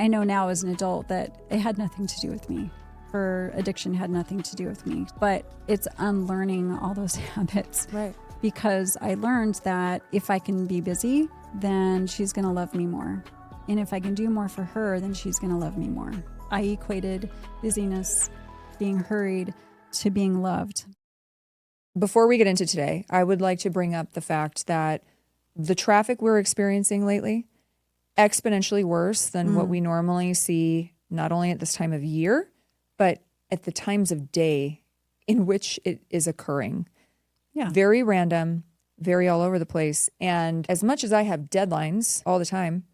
I know now as an adult that it had nothing to do with me. Her addiction had nothing to do with me, but it's unlearning all those habits. Right. Because I learned that if I can be busy, then she's going to love me more. And if I can do more for her, then she's going to love me more. I equated busyness, being hurried, to being loved. Before we get into today, I would like to bring up the fact that the traffic we're experiencing lately, exponentially worse than what we normally see, not only at this time of year, but at the times of day in which it is occurring. Yeah. Very random, very all over the place. And as much as I have deadlines all the time,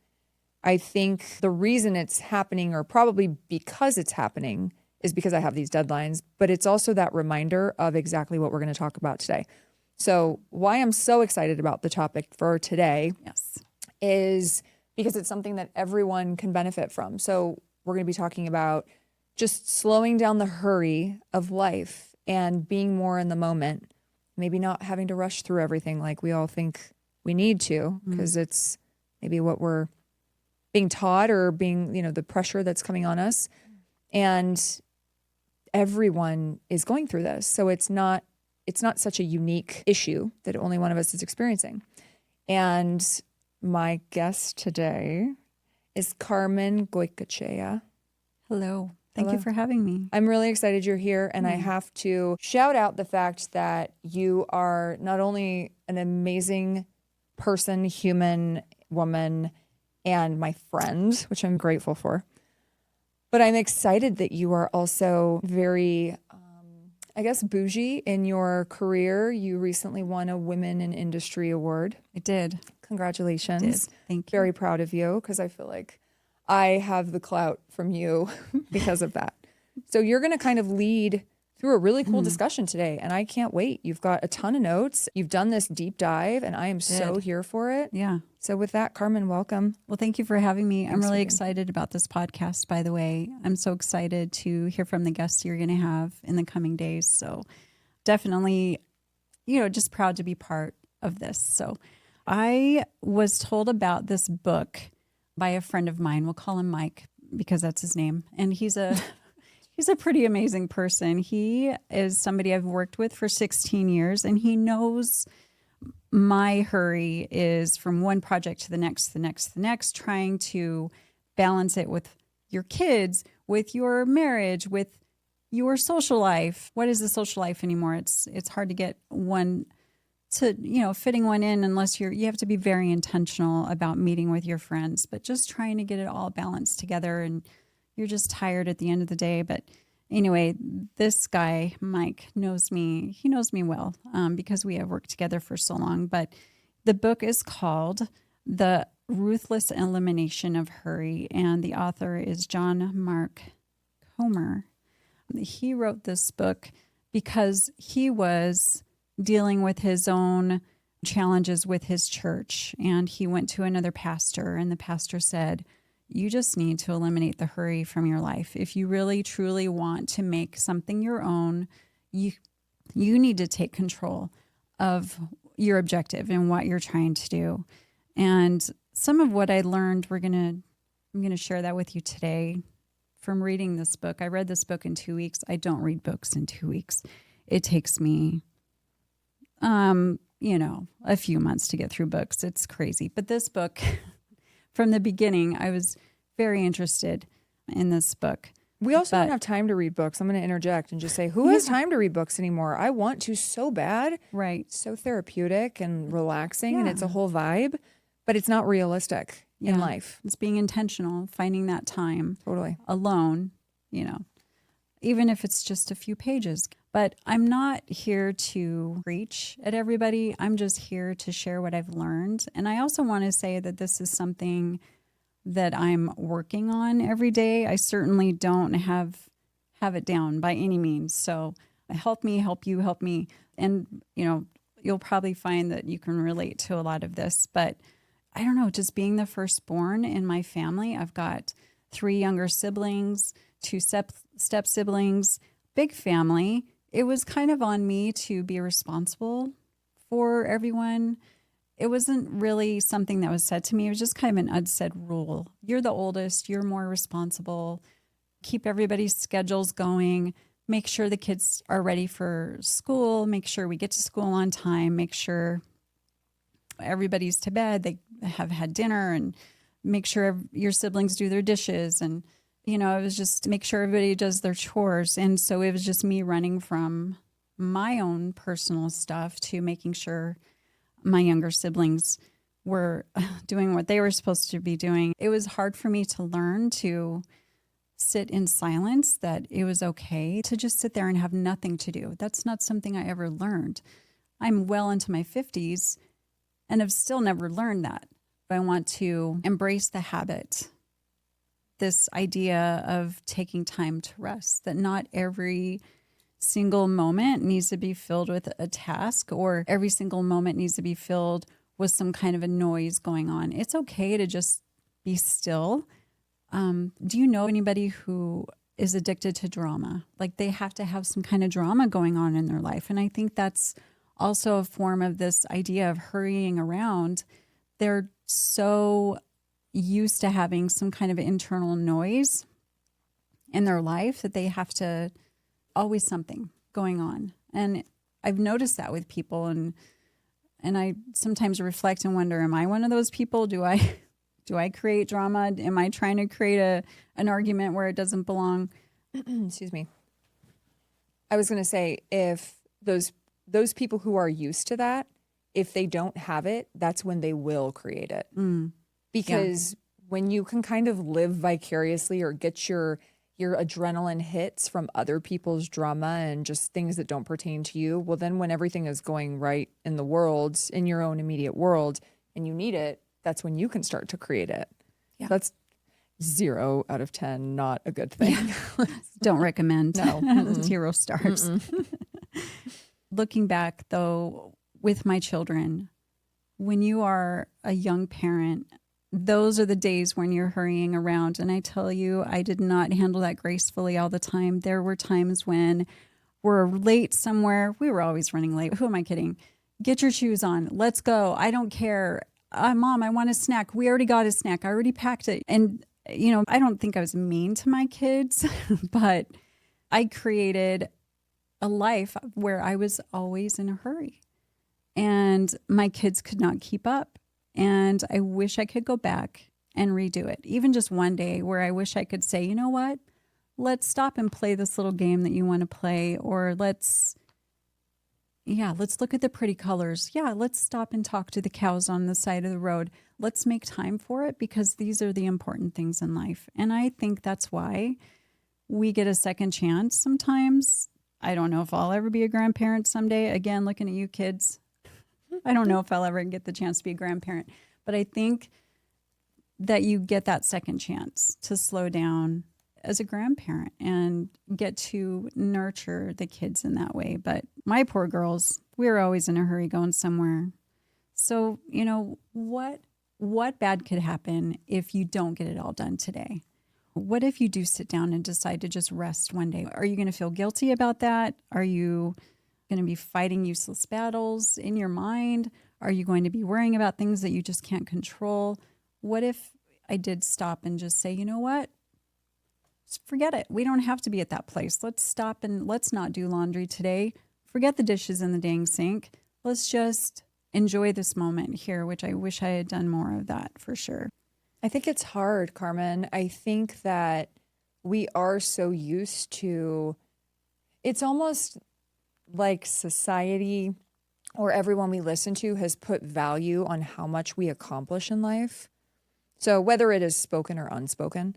I think the reason it's happening, or probably because it's happening, is because I have these deadlines. But it's also that reminder of exactly what we're going to talk about today. So why I'm so excited about the topic for today is because it's something that everyone can benefit from. So we're going to be talking about just slowing down the hurry of life and being more in the moment. Maybe not having to rush through everything like we all think we need to, because it's maybe what we're being taught, or being, the pressure that's coming on us. And everyone is going through this. So it's not such a unique issue that only one of us is experiencing. And my guest today is Carmen Goicoechea. Hello. Thank you for having me. I'm really excited you're here, and I have to shout out the fact that you are not only an amazing person, human, woman, and my friend, which I'm grateful for, but I'm excited that you are also very, bougie in your career. You recently won a Women in Industry Award. I did. Congratulations. I did. Thank you. Very proud of you, because I feel like I have the clout from you because of that. So you're going to kind of lead through a really cool discussion today, and I can't wait. You've got a ton of notes. You've done this deep dive, and I am so here for it. Yeah. So with that, Carmen, welcome. Well, thank you for having me. I'm really for excited about this podcast, by the way. I'm so excited to hear from the guests you're going to have in the coming days. So definitely, just proud to be part of this. So I was told about this book by a friend of mine. We'll call him Mike because that's his name. And he's a pretty amazing person. He is somebody I've worked with for 16 years, and he knows my hurry is from one project to the next, trying to balance it with your kids, with your marriage, with your social life. What is the social life anymore? It's hard to get one to, fitting one in unless you have to be very intentional about meeting with your friends, but just trying to get it all balanced together, and you're just tired at the end of the day. But anyway, this guy, Mike, knows me. He knows me well because we have worked together for so long. But the book is called The Ruthless Elimination of Hurry, and the author is John Mark Comer. He wrote this book because he was dealing with his own challenges with his church. And he went to another pastor, and the pastor said, you just need to eliminate the hurry from your life. If you really, truly want to make something your own, you need to take control of your objective and what you're trying to do. And some of what I learned, I'm going to share that with you today from reading this book. I read this book in 2 weeks. I don't read books in 2 weeks. It takes me a few months to get through books. It's crazy. But this book, from the beginning, I was very interested in this book. We also don't have time to read books. I'm going to interject and just say, who has time to read books anymore? I want to so bad. Right. So therapeutic and relaxing, and it's a whole vibe, but it's not realistic in life. It's being intentional, finding that time Totally. alone, even if it's just a few pages. But I'm not here to preach at everybody. I'm just here to share what I've learned. And I also want to say that this is something that I'm working on every day. I certainly don't have it down by any means. So help me, help you, help me. And, you'll probably find that you can relate to a lot of this. But I don't know, just being the firstborn in my family, I've got 3 younger siblings, 2 step siblings, big family. It was kind of on me to be responsible for everyone. it wasn't really something that was said to me. It was just kind of an unsaid rule. You're the oldest, you're more responsible. Keep everybody's schedules going. Make sure the kids are ready for school. Make sure we get to school on time. Make sure everybody's to bed. They have had dinner, and make sure your siblings do their dishes. And, it was just make sure everybody does their chores. And so it was just me running from my own personal stuff to making sure my younger siblings were doing what they were supposed to be doing. It was hard for me to learn to sit in silence, that it was okay to just sit there and have nothing to do. That's not something I ever learned. I'm well into my 50s and have still never learned that. I want to embrace the habit, this idea of taking time to rest, that not every single moment needs to be filled with a task, or every single moment needs to be filled with some kind of a noise going on. It's okay to just be still. Do you know anybody who is addicted to drama? Like, they have to have some kind of drama going on in their life. And I think that's also a form of this idea of hurrying around. They're so used to having some kind of internal noise in their life that they have to always something going on. And I've noticed that with people, and I sometimes reflect and wonder, am I one of those people? Do I create drama? Am I trying to create an argument where it doesn't belong? Excuse me. I was going to say, if those people who are used to that, if they don't have it, that's when they will create it. Because when you can kind of live vicariously or get your adrenaline hits from other people's drama and just things that don't pertain to you, well, then when everything is going right in the world, in your own immediate world, and you need it, that's when you can start to create it. Yeah. That's 0 out of 10, not a good thing. Don't recommend. No. 0 stars. Looking back, though, with my children, when you are a young parent, those are the days when you're hurrying around. And I tell you, I did not handle that gracefully all the time. There were times when we're late somewhere. We were always running late. Who am I kidding? Get your shoes on. Let's go. I don't care. Mom, I want a snack. We already got a snack. I already packed it. And, I don't think I was mean to my kids, but I created a life where I was always in a hurry. And my kids could not keep up. And I wish I could go back and redo it. Even just one day where I wish I could say, you know what? Let's stop and play this little game that you want to play. Or let's look at the pretty colors. Yeah, let's stop and talk to the cows on the side of the road. Let's make time for it, because these are the important things in life. And I think that's why we get a second chance sometimes. I don't know if I'll ever be a grandparent someday. Again, looking at you kids, I don't know if I'll ever get the chance to be a grandparent, but I think that you get that second chance to slow down as a grandparent and get to nurture the kids in that way. But my poor girls, we were always in a hurry going somewhere. So, what bad could happen if you don't get it all done today? What if you do sit down and decide to just rest one day? Are you going to feel guilty about that? Are you going to be fighting useless battles in your mind? Are you going to be worrying about things that you just can't control? What if I did stop and just say, you know what? Just forget it. We don't have to be at that place. Let's stop and let's not do laundry today. Forget the dishes in the dang sink. Let's just enjoy this moment here, which I wish I had done more of that for sure. I think it's hard, Carmen. I think that we are so used to, it's almost like society or everyone we listen to has put value on how much we accomplish in life. So whether it is spoken or unspoken,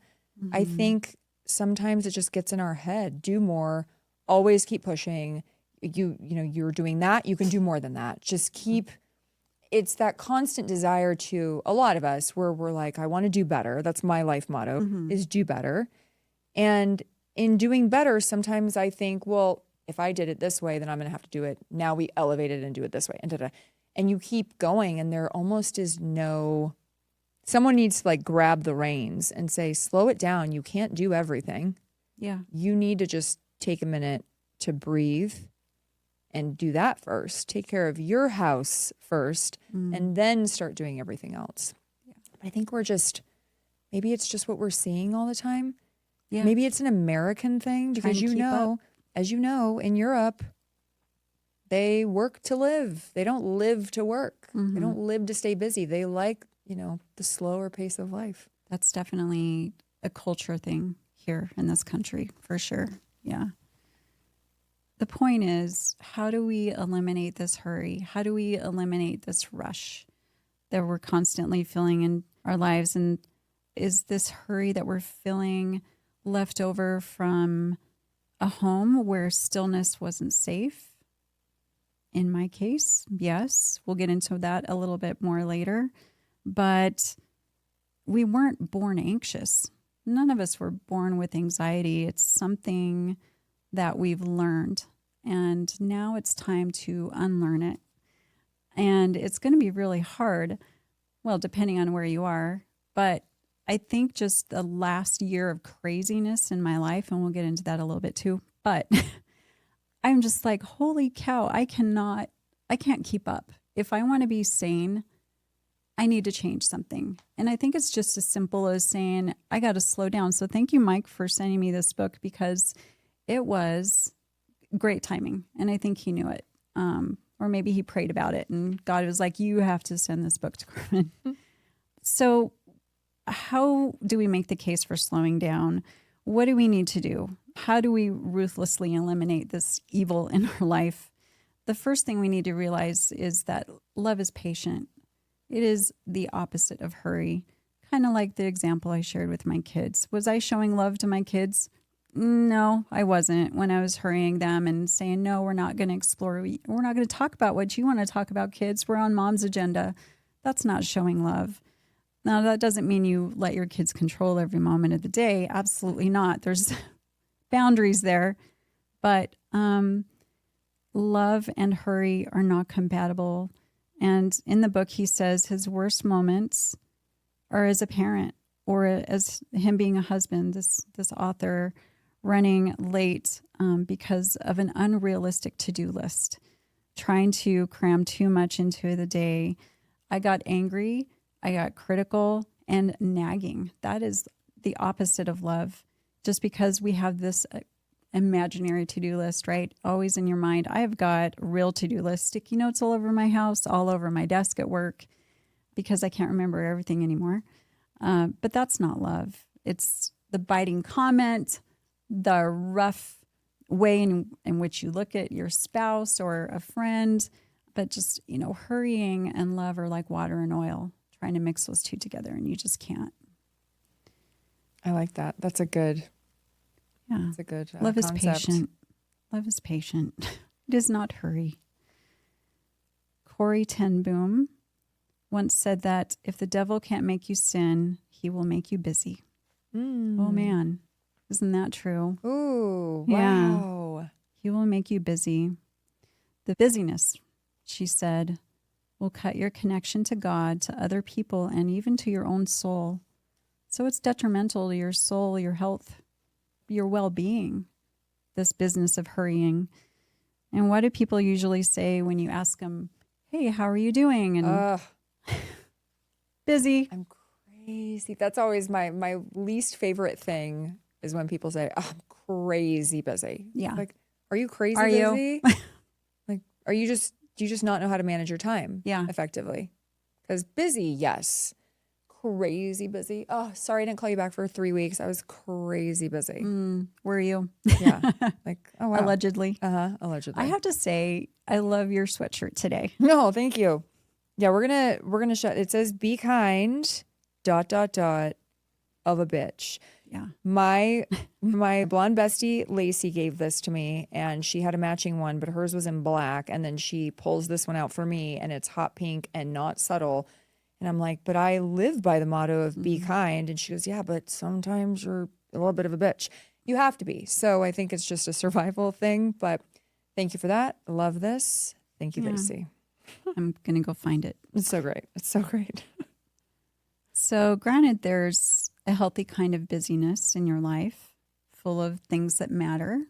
I think sometimes it just gets in our head. Do more, always keep pushing. You're doing that, you can do more than that. Just keep, it's that constant desire to, a lot of us, where we're like, I want to do better. That's my life motto, is do better. And in doing better, sometimes I think, well, if I did it this way, then I'm going to have to do it. Now we elevate it and do it this way. And you keep going, and there almost is no, someone needs to grab the reins and say, slow it down. You can't do everything. Yeah. You need to just take a minute to breathe and do that first. Take care of your house first and then start doing everything else. Yeah. But I think maybe it's just what we're seeing all the time. Yeah. Maybe it's an American thing because as you know, in Europe, they work to live. They don't live to work. They don't live to stay busy. They like, the slower pace of life. That's definitely a culture thing here in this country, for sure. Yeah. The point is, how do we eliminate this hurry? How do we eliminate this rush that we're constantly feeling in our lives? And is this hurry that we're feeling left over from a home where stillness wasn't safe? In my case, yes. We'll get into that a little bit more later. But we weren't born anxious. None of us were born with anxiety. It's something that we've learned. And now it's time to unlearn it. And it's going to be really hard, well, depending on where you are. But I think just the last year of craziness in my life, and we'll get into that a little bit too, but I'm just like, holy cow, I can't keep up. If I want to be sane, I need to change something. And I think it's just as simple as saying, I got to slow down. So thank you, Mike, for sending me this book because it was great timing. And I think he knew it. Or maybe he prayed about it and God was like, you have to send this book to Carmen. So how do we make the case for slowing down? What do we need to do? How do we ruthlessly eliminate this evil in our life? The first thing we need to realize is that love is patient. It is the opposite of hurry, kind of like the example I shared with my kids. Was I showing love to my kids? No, I wasn't when I was hurrying them and saying, no, we're not going to explore. We're not going to talk about what you want to talk about, kids. We're on mom's agenda. That's not showing love. Now, that doesn't mean you let your kids control every moment of the day. Absolutely not. There's boundaries there. But love and hurry are not compatible. And in the book, he says his worst moments are as a parent or as him being a husband, this author running late because of an unrealistic to-do list, trying to cram too much into the day. I got angry, I got critical, and nagging. That is the opposite of love. Just because we have this imaginary to-do list, right? Always in your mind. I have got real to-do lists, sticky notes all over my house, all over my desk at work, because I can't remember everything anymore. But that's not love. It's the biting comment, the rough way in which you look at your spouse or a friend, but just, hurrying and love are like water and oil, trying to mix those two together, and you just can't. I like that. That's a good Love is concept. patient. Love is patient. It is not hurry. Corrie ten Boom once said that if the devil can't make you sin, he will make you busy. Oh man, isn't that true? Ooh, Yeah. wow. He will make you busy. The busyness, she said, will cut your connection to God, to other people, and even to your own soul. So it's detrimental to your soul, your health, your well-being, this business of hurrying. And what do people usually say when you ask them, hey, how are you doing? And busy. I'm crazy. That's always my least favorite thing is when people say, oh, I'm crazy busy. Yeah. Like, are you crazy Are you? busy? Like, do you just not know how to manage your time effectively? Because busy, yes. Crazy busy. Oh, sorry, I didn't call you back for 3 weeks. I was crazy busy. Were you? Yeah. Like, oh, wow. Allegedly. Allegedly. I have to say, I love your sweatshirt today. No, thank you. Yeah, we're gonna shut. It says be kind, ... of a bitch. Yeah. My blonde bestie Lacey gave this to me, and she had a matching one, but hers was in black, and then she pulls this one out for me, and it's hot pink and not subtle. And I'm like, but I live by the motto of be kind. And she goes, yeah, but sometimes you're a little bit of a bitch. You have to be. So I think it's just a survival thing. But thank you for that. Love this. Thank you, Lacey. I'm going to go find it. It's so great. It's so great. So granted, there's a healthy kind of busyness in your life, full of things that matter.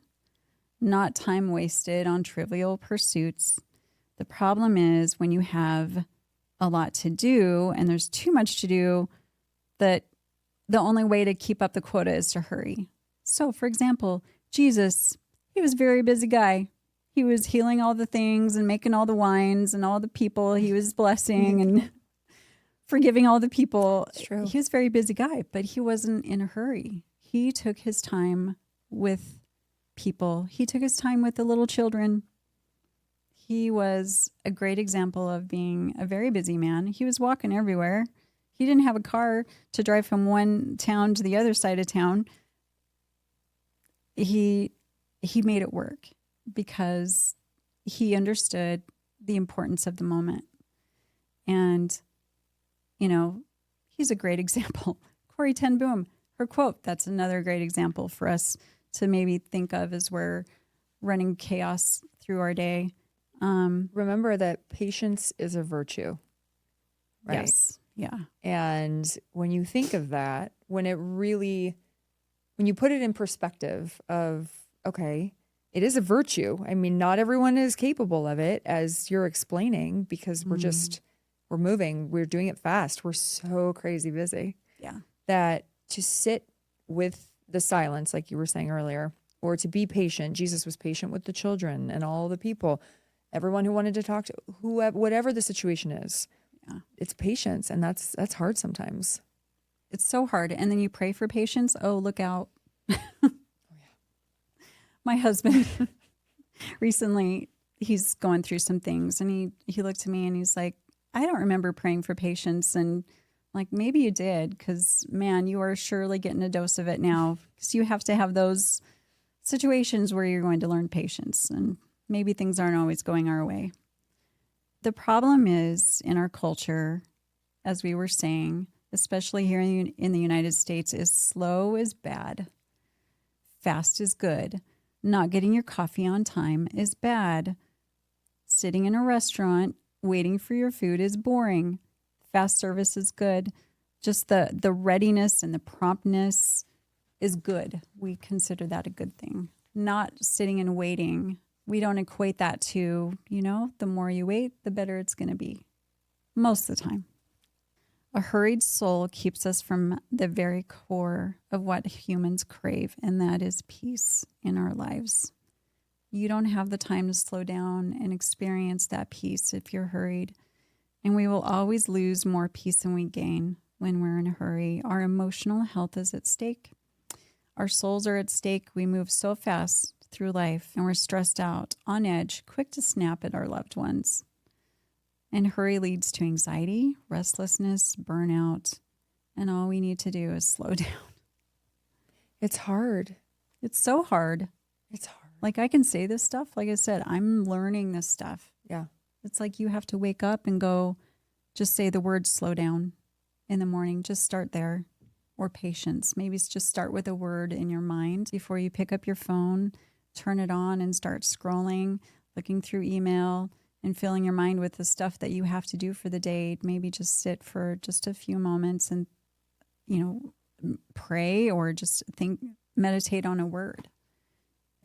not time wasted on trivial pursuits. The problem is when you have a lot to do and there's too much to do, that the only way to keep up the quota is to hurry. So, for example, Jesus, he was a very busy guy. He was healing all the things and making all the wines and all the people he was blessing and forgiving all the people. It's true. He was a very busy guy, but he wasn't in a hurry. He took his time with people. He took his time with the little children. He was a great example of being a very busy man. He was walking everywhere. He didn't have a car to drive from one town to the other side of town. He made it work because he understood the importance of the moment. And, you know, he's a great example. Corrie ten Boom, her quote, that's another great example for us to maybe think of as we're running chaos through our day. Remember that patience is a virtue, right? Yes. Yeah. And when you think of that, when you put it in perspective of, okay, it is a virtue. I mean, not everyone is capable of it, as you're explaining, because we're moving, we're doing it fast. We're so crazy busy. Yeah. That to sit with the silence, like you were saying earlier, or to be patient. Jesus was patient with the children and all the people, everyone who wanted to talk to, whatever the situation is. Yeah. It's patience, and that's hard sometimes. It's so hard. And then you pray for patience. Oh, look out. My husband recently, he's going through some things, and he looked at me and he's like, I don't remember praying for patience. And like, maybe you did, because man, you are surely getting a dose of it now, because you have to have those situations where you're going to learn patience, and maybe things aren't always going our way. The problem is in our culture, as we were saying, especially here in the United States, is slow is bad. Fast is good. Not getting your coffee on time is bad. Sitting in a restaurant waiting for your food is boring. Fast service is good. Just the readiness and the promptness is good. We consider that a good thing. Not sitting and waiting. We don't equate that to, the more you wait, the better it's going to be. Most of the time. A hurried soul keeps us from the very core of what humans crave, and that is peace in our lives. You don't have the time to slow down and experience that peace if you're hurried. And we will always lose more peace than we gain when we're in a hurry. Our emotional health is at stake. Our souls are at stake. We move so fast through life, and we're stressed out, on edge, quick to snap at our loved ones. And hurry leads to anxiety, restlessness, burnout, and all we need to do is slow down. It's hard. It's so hard. It's hard. Like, I can say this stuff. Like I said, I'm learning this stuff. Yeah. It's like you have to wake up and go, just say the word slow down in the morning. Just start there. Or patience. Maybe it's just start with a word in your mind before you pick up your phone, turn it on and start scrolling, looking through email, and filling your mind with the stuff that you have to do for the day. Maybe just sit for just a few moments and, pray or just meditate on a word.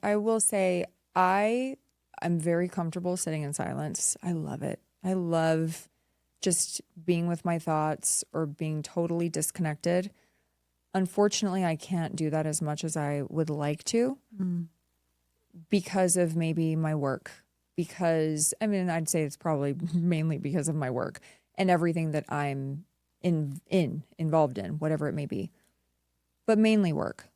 I will say I'm very comfortable sitting in silence. I love it. I love just being with my thoughts or being totally disconnected. Unfortunately, I can't do that as much as I would like to because of maybe my work. Because, I'd say it's probably mainly because of my work and everything that I'm involved in, whatever it may be, but mainly work.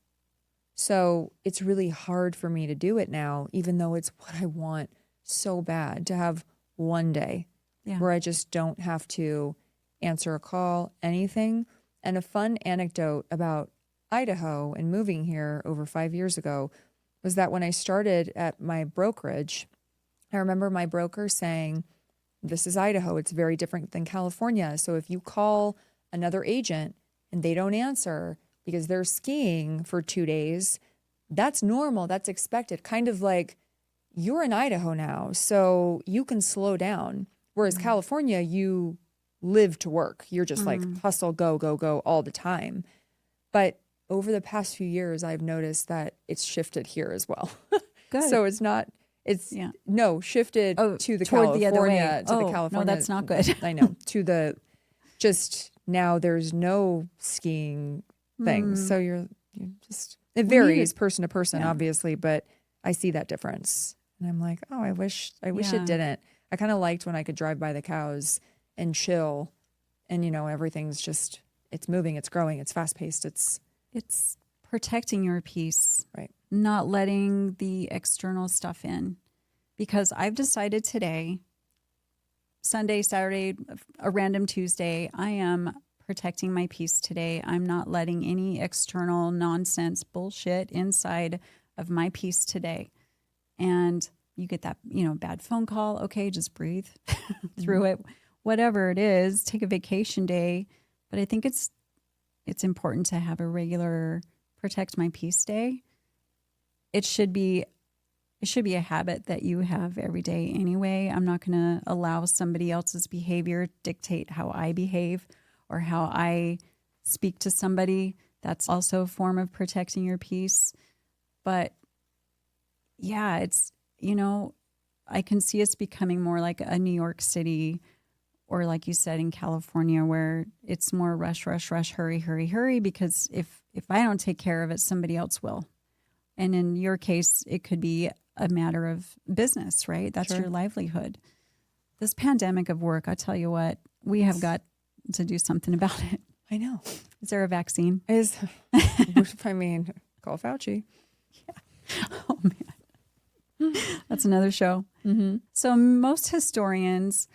So it's really hard for me to do it now, even though it's what I want so bad, to have one day where I just don't have to answer a call, anything. And a fun anecdote about Idaho and moving here over 5 years ago was that when I started at my brokerage, I remember my broker saying, this is Idaho. It's very different than California. So if you call another agent and they don't answer because they're skiing for 2 days, that's normal. That's expected. Kind of like, you're in Idaho now, so you can slow down. Whereas California, you live to work. You're just like hustle, go, go, go all the time. But over the past few years, I've noticed that it's shifted here as well. Good. So it's not, it's shifted to the toward the other way. California, to the California. No, that's not good. I know, to the, just now there's no skiing thing. So you're just, it varies person to person, obviously, but I see that difference. And I'm like, oh, I wish it didn't. I kind of liked when I could drive by the cows and chill and, everything's just, it's moving, it's growing, it's fast paced. It's protecting your peace, right. Not letting the external stuff in. Because I've decided today, Sunday, Saturday, a random Tuesday, I am protecting my peace today. I'm not letting any external nonsense bullshit inside of my peace today. And you get that, bad phone call. Okay, just breathe through it. Whatever it is, take a vacation day. But I think it's important to have a regular protect my peace day. It should be a habit that you have every day anyway. I'm not going to allow somebody else's behavior dictate how I behave or how I speak to somebody. That's also a form of protecting your peace. But yeah, it's, I can see us becoming more like a New York City or like you said in California where it's more rush, rush, rush, hurry, hurry, hurry, because if I don't take care of it, somebody else will. And in your case, it could be a matter of business, right? That's your livelihood. This pandemic of work, I tell you what, we have got to do something about it. I know. Is there a vaccine? I mean, call Fauci. Yeah. Oh, man. That's another show. Mm-hmm. So most historians,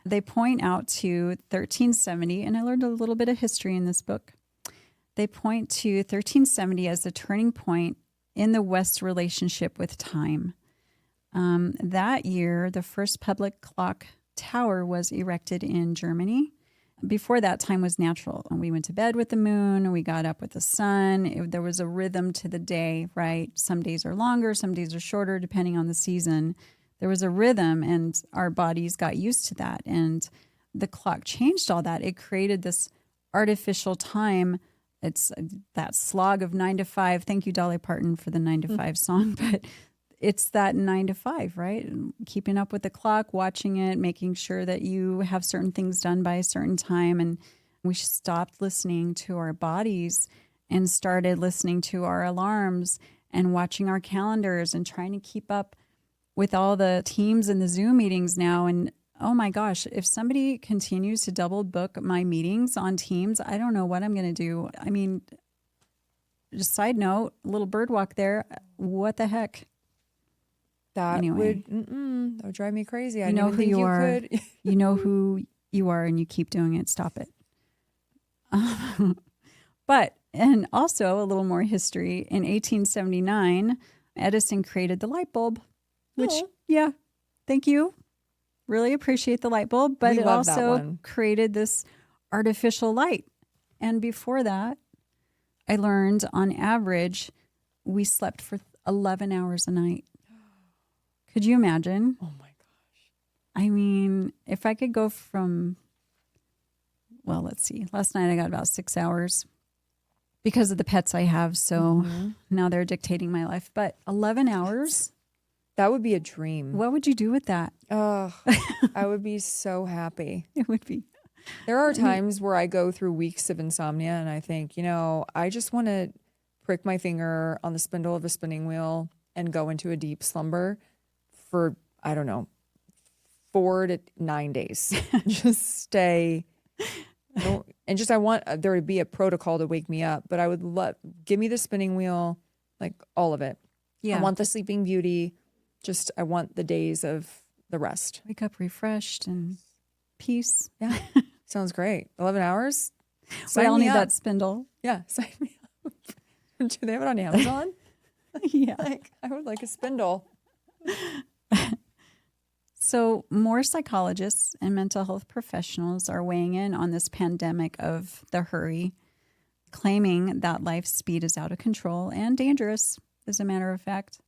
they point out to 1370, and I learned a little bit of history in this book. They point to 1370 as the turning point in the West's relationship with time. That year, the first public clock tower was erected in Germany. Before that, time was natural. We went to bed with the moon. We got up with the sun. There was a rhythm to the day, right? Some days are longer, some days are shorter, depending on the season. There was a rhythm, and our bodies got used to that. And the clock changed all that. It created this artificial time. It's that slog of 9 to 5. Thank you, Dolly Parton, for the 9 to 5 song. But it's that 9 to 5, right? Keeping up with the clock, watching it, making sure that you have certain things done by a certain time. And we stopped listening to our bodies and started listening to our alarms and watching our calendars and trying to keep up with all the Teams and the Zoom meetings now. And oh my gosh, if somebody continues to double book my meetings on Teams, I don't know what I'm going to do. I mean, just side note, a little bird walk there. What the heck? That would drive me crazy. I know who you are. You know who you are, and you keep doing it. Stop it. But, and also a little more history. In 1879, Edison created the light bulb, which, thank you. Really appreciate the light bulb, but it also created this artificial light. And before that, I learned on average, we slept for 11 hours a night. Could you imagine? Oh my gosh. I mean, if I could go from, well, let's see. Last night I got about 6 hours because of the pets I have. So now they're dictating my life. But 11 hours? That would be a dream. What would you do with that? Oh, I would be so happy. It would be. There are times where I go through weeks of insomnia and I think, I just want to prick my finger on the spindle of a spinning wheel and go into a deep slumber for, I don't know, 4 to 9 days. Just stay. And just, I want there to be a protocol to wake me up, but I would give me the spinning wheel, like all of it. Yeah. I want the sleeping beauty. Just, I want the days of the rest. Wake up refreshed and peace. Yeah. Sounds great. 11 hours. We all need that spindle. Yeah. Sign me up. Do they have it on Amazon? Yeah. I would like a spindle. So more psychologists and mental health professionals are weighing in on this pandemic of the hurry, claiming that life speed is out of control and dangerous, as a matter of fact.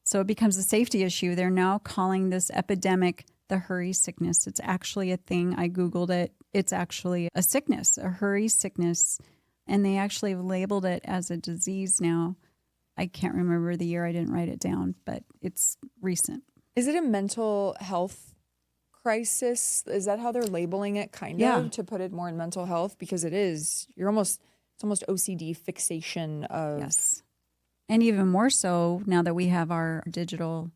So it becomes a safety issue. They're now calling this epidemic the hurry sickness. It's actually a thing. I Googled it. It's actually a sickness, a hurry sickness. And they actually have labeled it as a disease now. I can't remember the year. I didn't write it down, but it's recent. Is it a mental health crisis? Is that how they're labeling it, kind of, to put it more in mental health? Because it is. It's almost OCD fixation of. Yes. And even more so now that we have our digital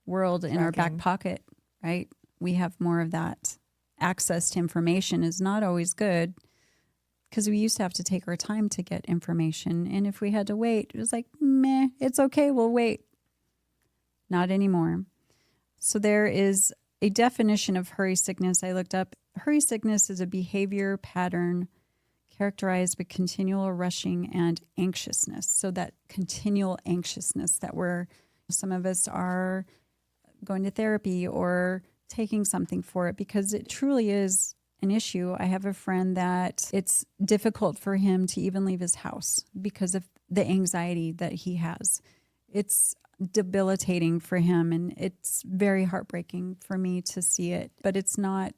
world in our back pocket, right? We have more of that. Access to information is not always good because we used to have to take our time to get information. And if we had to wait, it was like, meh, it's okay, we'll wait. Not anymore. So there is a definition of hurry sickness I looked up. Hurry sickness is a behavior pattern characterized by continual rushing and anxiousness. So that continual anxiousness that some of us are going to therapy or taking something for it because it truly is an issue. I have a friend that it's difficult for him to even leave his house because of the anxiety that he has. It's debilitating for him and it's very heartbreaking for me to see it, but it's not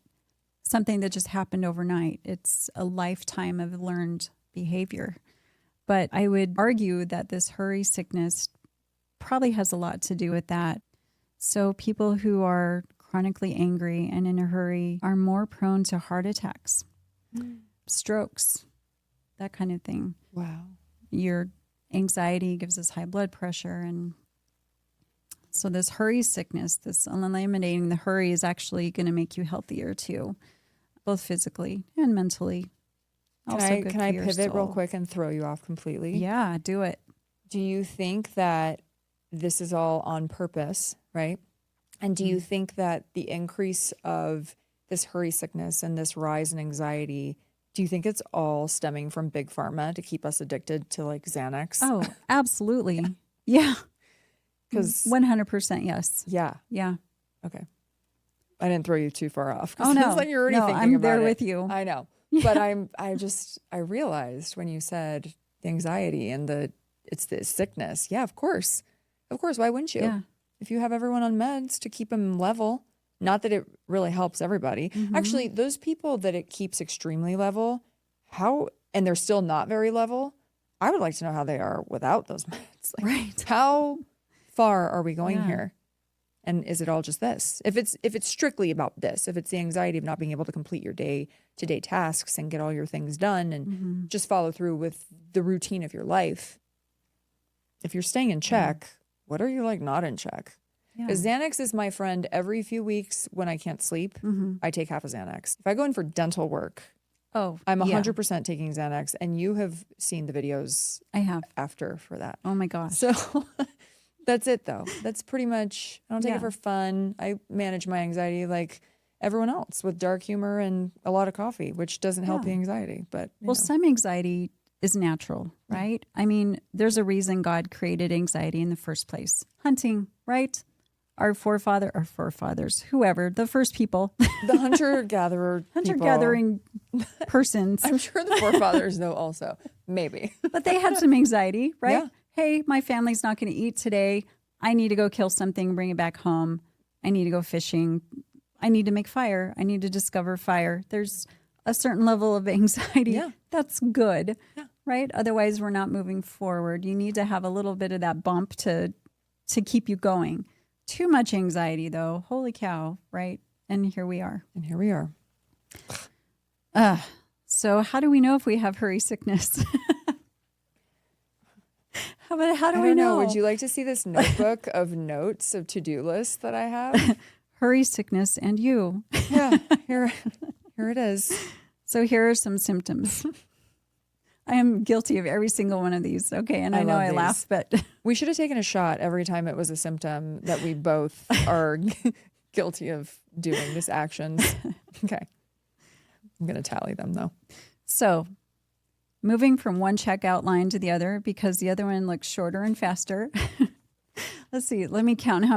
something that just happened overnight. It's a lifetime of learned behavior. But I would argue that this hurry sickness probably has a lot to do with that. So people who are chronically angry and in a hurry are more prone to heart attacks, strokes, that kind of thing. Wow. Your anxiety gives us high blood pressure. And so this hurry sickness, this eliminating the hurry is actually going to make you healthier too, both physically and mentally. Can I pivot real quick and throw you off completely? Yeah, do it. Do you think that this is all on purpose, right? And do you think that the increase of this hurry sickness and this rise in anxiety, do you think it's all stemming from Big Pharma to keep us addicted to like Xanax? Oh, absolutely. Yeah. Because 100% yes. Yeah. Yeah. Okay. I didn't throw you too far off. Oh no. It's like you're already thinking I'm about there it. with you. I know. Yeah. But I realized when you said the anxiety and it's the sickness. Yeah, of course. Of course. Why wouldn't you? Yeah. If you have everyone on meds to keep them level, not that it really helps everybody. Mm-hmm. Actually, those people that it keeps extremely level, and they're still not very level, I would like to know how they are without those meds. Like, right. How far are we going Yeah. here? And is it all just this? If it's strictly about this, if it's the anxiety of not being able to complete your day-to-day tasks and get all your things done and just follow through with the routine of your life, if you're staying in check, what are you like not in check? Because Xanax is my friend every few weeks when I can't sleep. I take half a Xanax. If I go in for dental work, I'm 100% taking Xanax. And you have seen the videos I have after for that. Oh my gosh. So that's it though. That's pretty much, I don't take it for fun. I manage my anxiety like everyone else with dark humor and a lot of coffee, which doesn't help the anxiety. But some anxiety is natural, right? I mean, there's a reason God created anxiety in the first place. Hunting, right? Our forefathers, whoever, the first people. The hunter-gatherer Hunter-gathering persons. I'm sure the forefathers though also, maybe. But they had some anxiety, right? Yeah. Hey, my family's not going to eat today. I need to go kill something, bring it back home. I need to go fishing. I need to make fire. I need to discover fire. There's a certain level of anxiety. Yeah. That's good, right? Otherwise, we're not moving forward. You need to have a little bit of that bump to keep you going. Too much anxiety, though. Holy cow, right? And here we are. So how do we know if we have hurry sickness? How do we know? Would you like to see this notebook of notes of to-do lists that I have? Hurry sickness and you. Yeah, here it is. So here are some symptoms. I am guilty of every single one of these. Okay, and I know I laugh, but we should have taken a shot every time it was a symptom that we both are guilty of doing these actions. Okay. I'm going to tally them though. So moving from one checkout line to the other because the other one looks shorter and faster. Let's see. Let me count how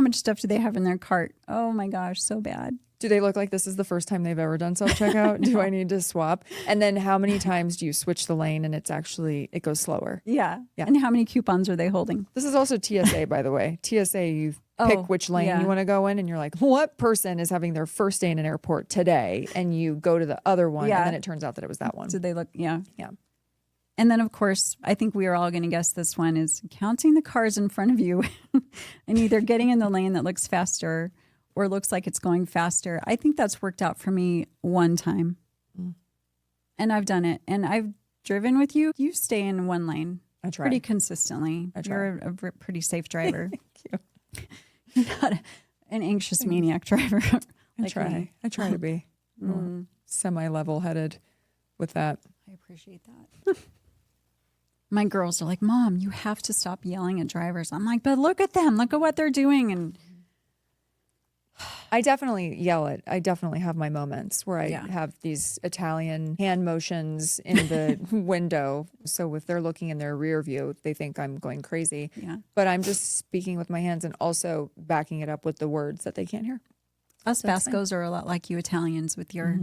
much stuff do they have in their cart. Oh my gosh, so bad. Do they look like this is the first time they've ever done self-checkout? Do I need to swap? And then how many times do you switch the lane and it goes slower? Yeah. And how many coupons are they holding? This is also TSA, by the way. TSA, you pick which lane you want to go in and you're like, what person is having their first day in an airport today? And you go to the other one and then it turns out that it was that one. Did they look? Yeah. Yeah. And then, of course, I think we are all going to guess this one is counting the cars in front of you and either getting in the lane that looks faster or looks like it's going faster. I think that's worked out for me one time. And I've done it. And I've driven with you. You stay in one lane. I try. Pretty consistently. I try. You're a pretty safe driver. Thank you. You're not an anxious maniac driver. I try. Me. I try to be semi-level headed with that. I appreciate that. My girls are like, Mom, you have to stop yelling at drivers. I'm like, but look at them. Look at what they're doing. And I definitely yell it. I definitely have my moments where I have these Italian hand motions in the window. So if they're looking in their rear view, they think I'm going crazy. Yeah. But I'm just speaking with my hands and also backing it up with the words that they can't hear. Us Bascos are a lot like you Italians with your...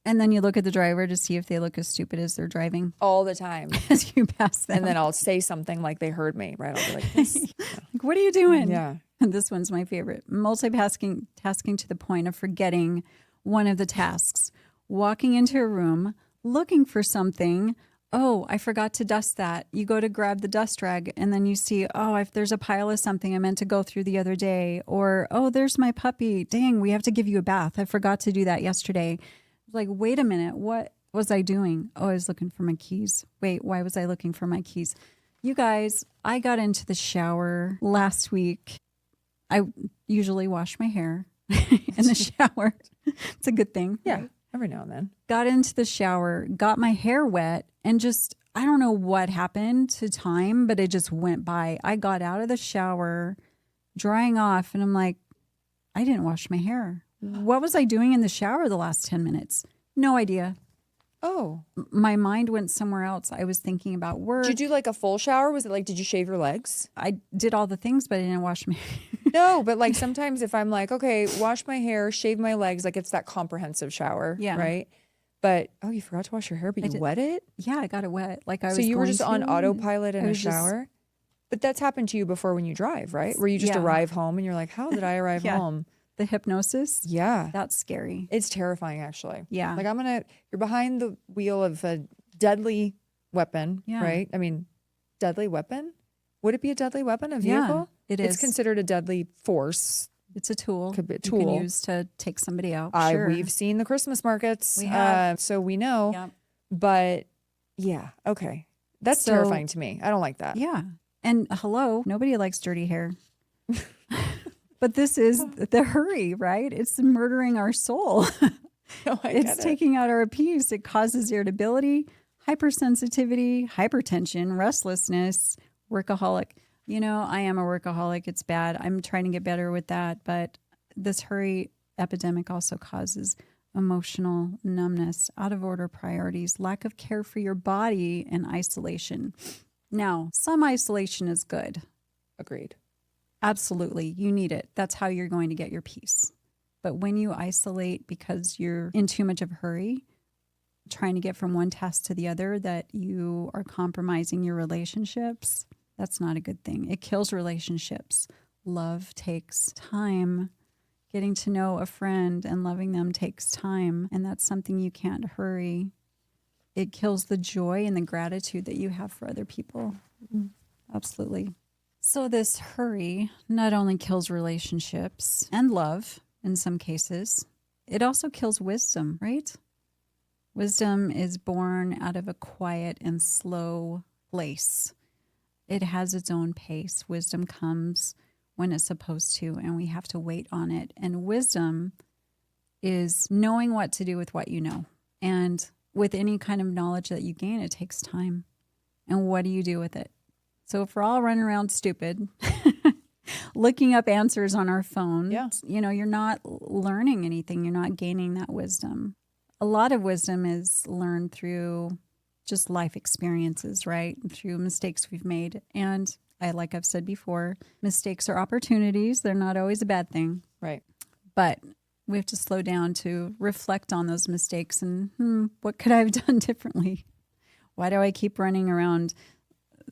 And then you look at the driver to see if they look as stupid as they're driving. All the time. As you pass them. And then I'll say something like they heard me, right? I'll be like, this. Like, what are you doing? Yeah. And this one's my favorite. Tasking to the point of forgetting one of the tasks. Walking into a room, looking for something. Oh, I forgot to dust that. You go to grab the dust rag and then you see, oh, if there's a pile of something I meant to go through the other day. Or, oh, there's my puppy. Dang, we have to give you a bath. I forgot to do that yesterday. Like, wait a minute, what was I doing? Oh, I was looking for my keys. Wait, why was I looking for my keys? You guys, I got into the shower last week. I usually wash my hair in the shower. It's a good thing. Yeah, right? every now and then. Got into the shower, got my hair wet, and just, I don't know what happened to time, but it just went by. I got out of the shower, drying off, and I'm like, I didn't wash my hair. What was I doing in the shower the last 10 minutes? No idea. Oh. My mind went somewhere else. I was thinking about work. Did you do like a full shower? Was it like, did you shave your legs? I did all the things, but I didn't wash my No, but like sometimes if I'm like, okay, wash my hair, shave my legs, like it's that comprehensive shower, right? But, oh, you forgot to wash your hair, but you wet it? Yeah, I got it wet. Like I was So you were just going on to, autopilot in I a was just- shower? But that's happened to you before when you drive, right? Where you just arrive home and you're like, how did I arrive home? The hypnosis. Yeah. That's scary. It's terrifying, actually. Yeah. Like you're behind the wheel of a deadly weapon, right? I mean, deadly weapon? Would it be a deadly weapon, a vehicle? Yeah, it is. It's considered a deadly force. It's a tool. Could be a you tool. can use to take somebody out. Sure. We've seen the Christmas markets. We have. So we know. Yep. But yeah, okay. That's terrifying to me. I don't like that. Yeah. And hello, nobody likes dirty hair. But this is the hurry, right? It's murdering our soul. No, It's taking out our peace. It causes irritability, hypersensitivity, hypertension, restlessness, workaholic. You know, I am a workaholic. It's bad. I'm trying to get better with that. But this hurry epidemic also causes emotional numbness, out of order priorities, lack of care for your body, and isolation. Now, some isolation is good. Agreed. Absolutely. You need it. That's how you're going to get your peace. But when you isolate because you're in too much of a hurry, trying to get from one task to the other, that you are compromising your relationships, that's not a good thing. It kills relationships. Love takes time. Getting to know a friend and loving them takes time. And that's something you can't hurry. It kills the joy and the gratitude that you have for other people. Absolutely. So this hurry not only kills relationships and love in some cases, it also kills wisdom, right? Wisdom is born out of a quiet and slow place. It has its own pace. Wisdom comes when it's supposed to, and we have to wait on it. And wisdom is knowing what to do with what you know. And with any kind of knowledge that you gain, it takes time. And what do you do with it? So if we're all running around stupid, looking up answers on our phone, you know, you're not learning anything. You're not gaining that wisdom. A lot of wisdom is learned through just life experiences, right? Through mistakes we've made. And like I've said before, mistakes are opportunities. They're not always a bad thing. Right. But we have to slow down to reflect on those mistakes and what could I have done differently? Why do I keep running around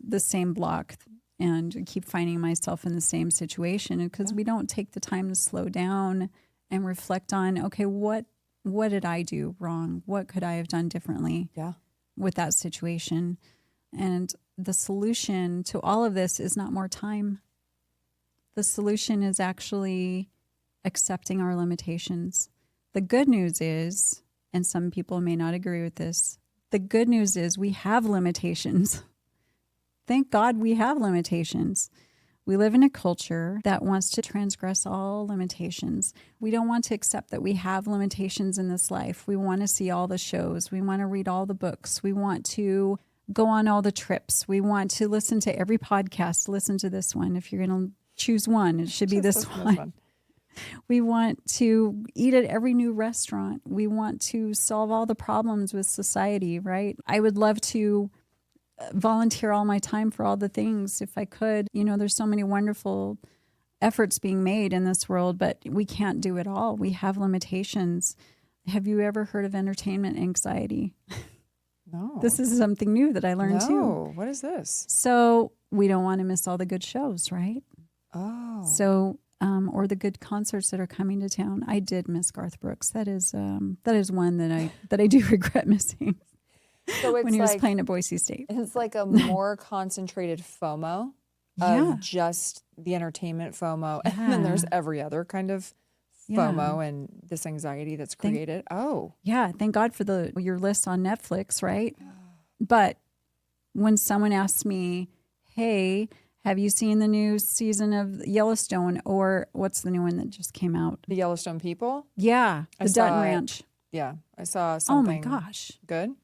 the same block and keep finding myself in the same situation? Because we don't take the time to slow down and reflect on, okay, what did I do wrong? What could I have done differently with that situation? And the solution to all of this is not more time. The solution is actually accepting our limitations. The good news is, and some people may not agree with this, the good news is we have limitations. Thank God we have limitations. We live in a culture that wants to transgress all limitations. We don't want to accept that we have limitations in this life. We want to see all the shows. We want to read all the books. We want to go on all the trips. We want to listen to every podcast. Listen to this one. If you're going to choose one, it should be this one. We want to eat at every new restaurant. We want to solve all the problems with society, right? I would love to volunteer all my time for all the things if I could. You know, there's so many wonderful efforts being made in this world, but we can't do it all. We have limitations. Have you ever heard of entertainment anxiety? No. This is something new that I learned too. No, what is this? So we don't want to miss all the good shows, right? Oh. So, or the good concerts that are coming to town. I did miss Garth Brooks. That is one that I do regret missing. So it's when he was playing at Boise State. It's like a more concentrated FOMO of just the entertainment FOMO. Yeah. And then there's every other kind of FOMO and this anxiety that's created. Yeah. Thank God for your list on Netflix, right? But when someone asks me, hey, have you seen the new season of Yellowstone, or what's the new one that just came out? The Yellowstone People? Yeah. The Dutton Ranch. Yeah. I saw something. Oh my gosh. Good?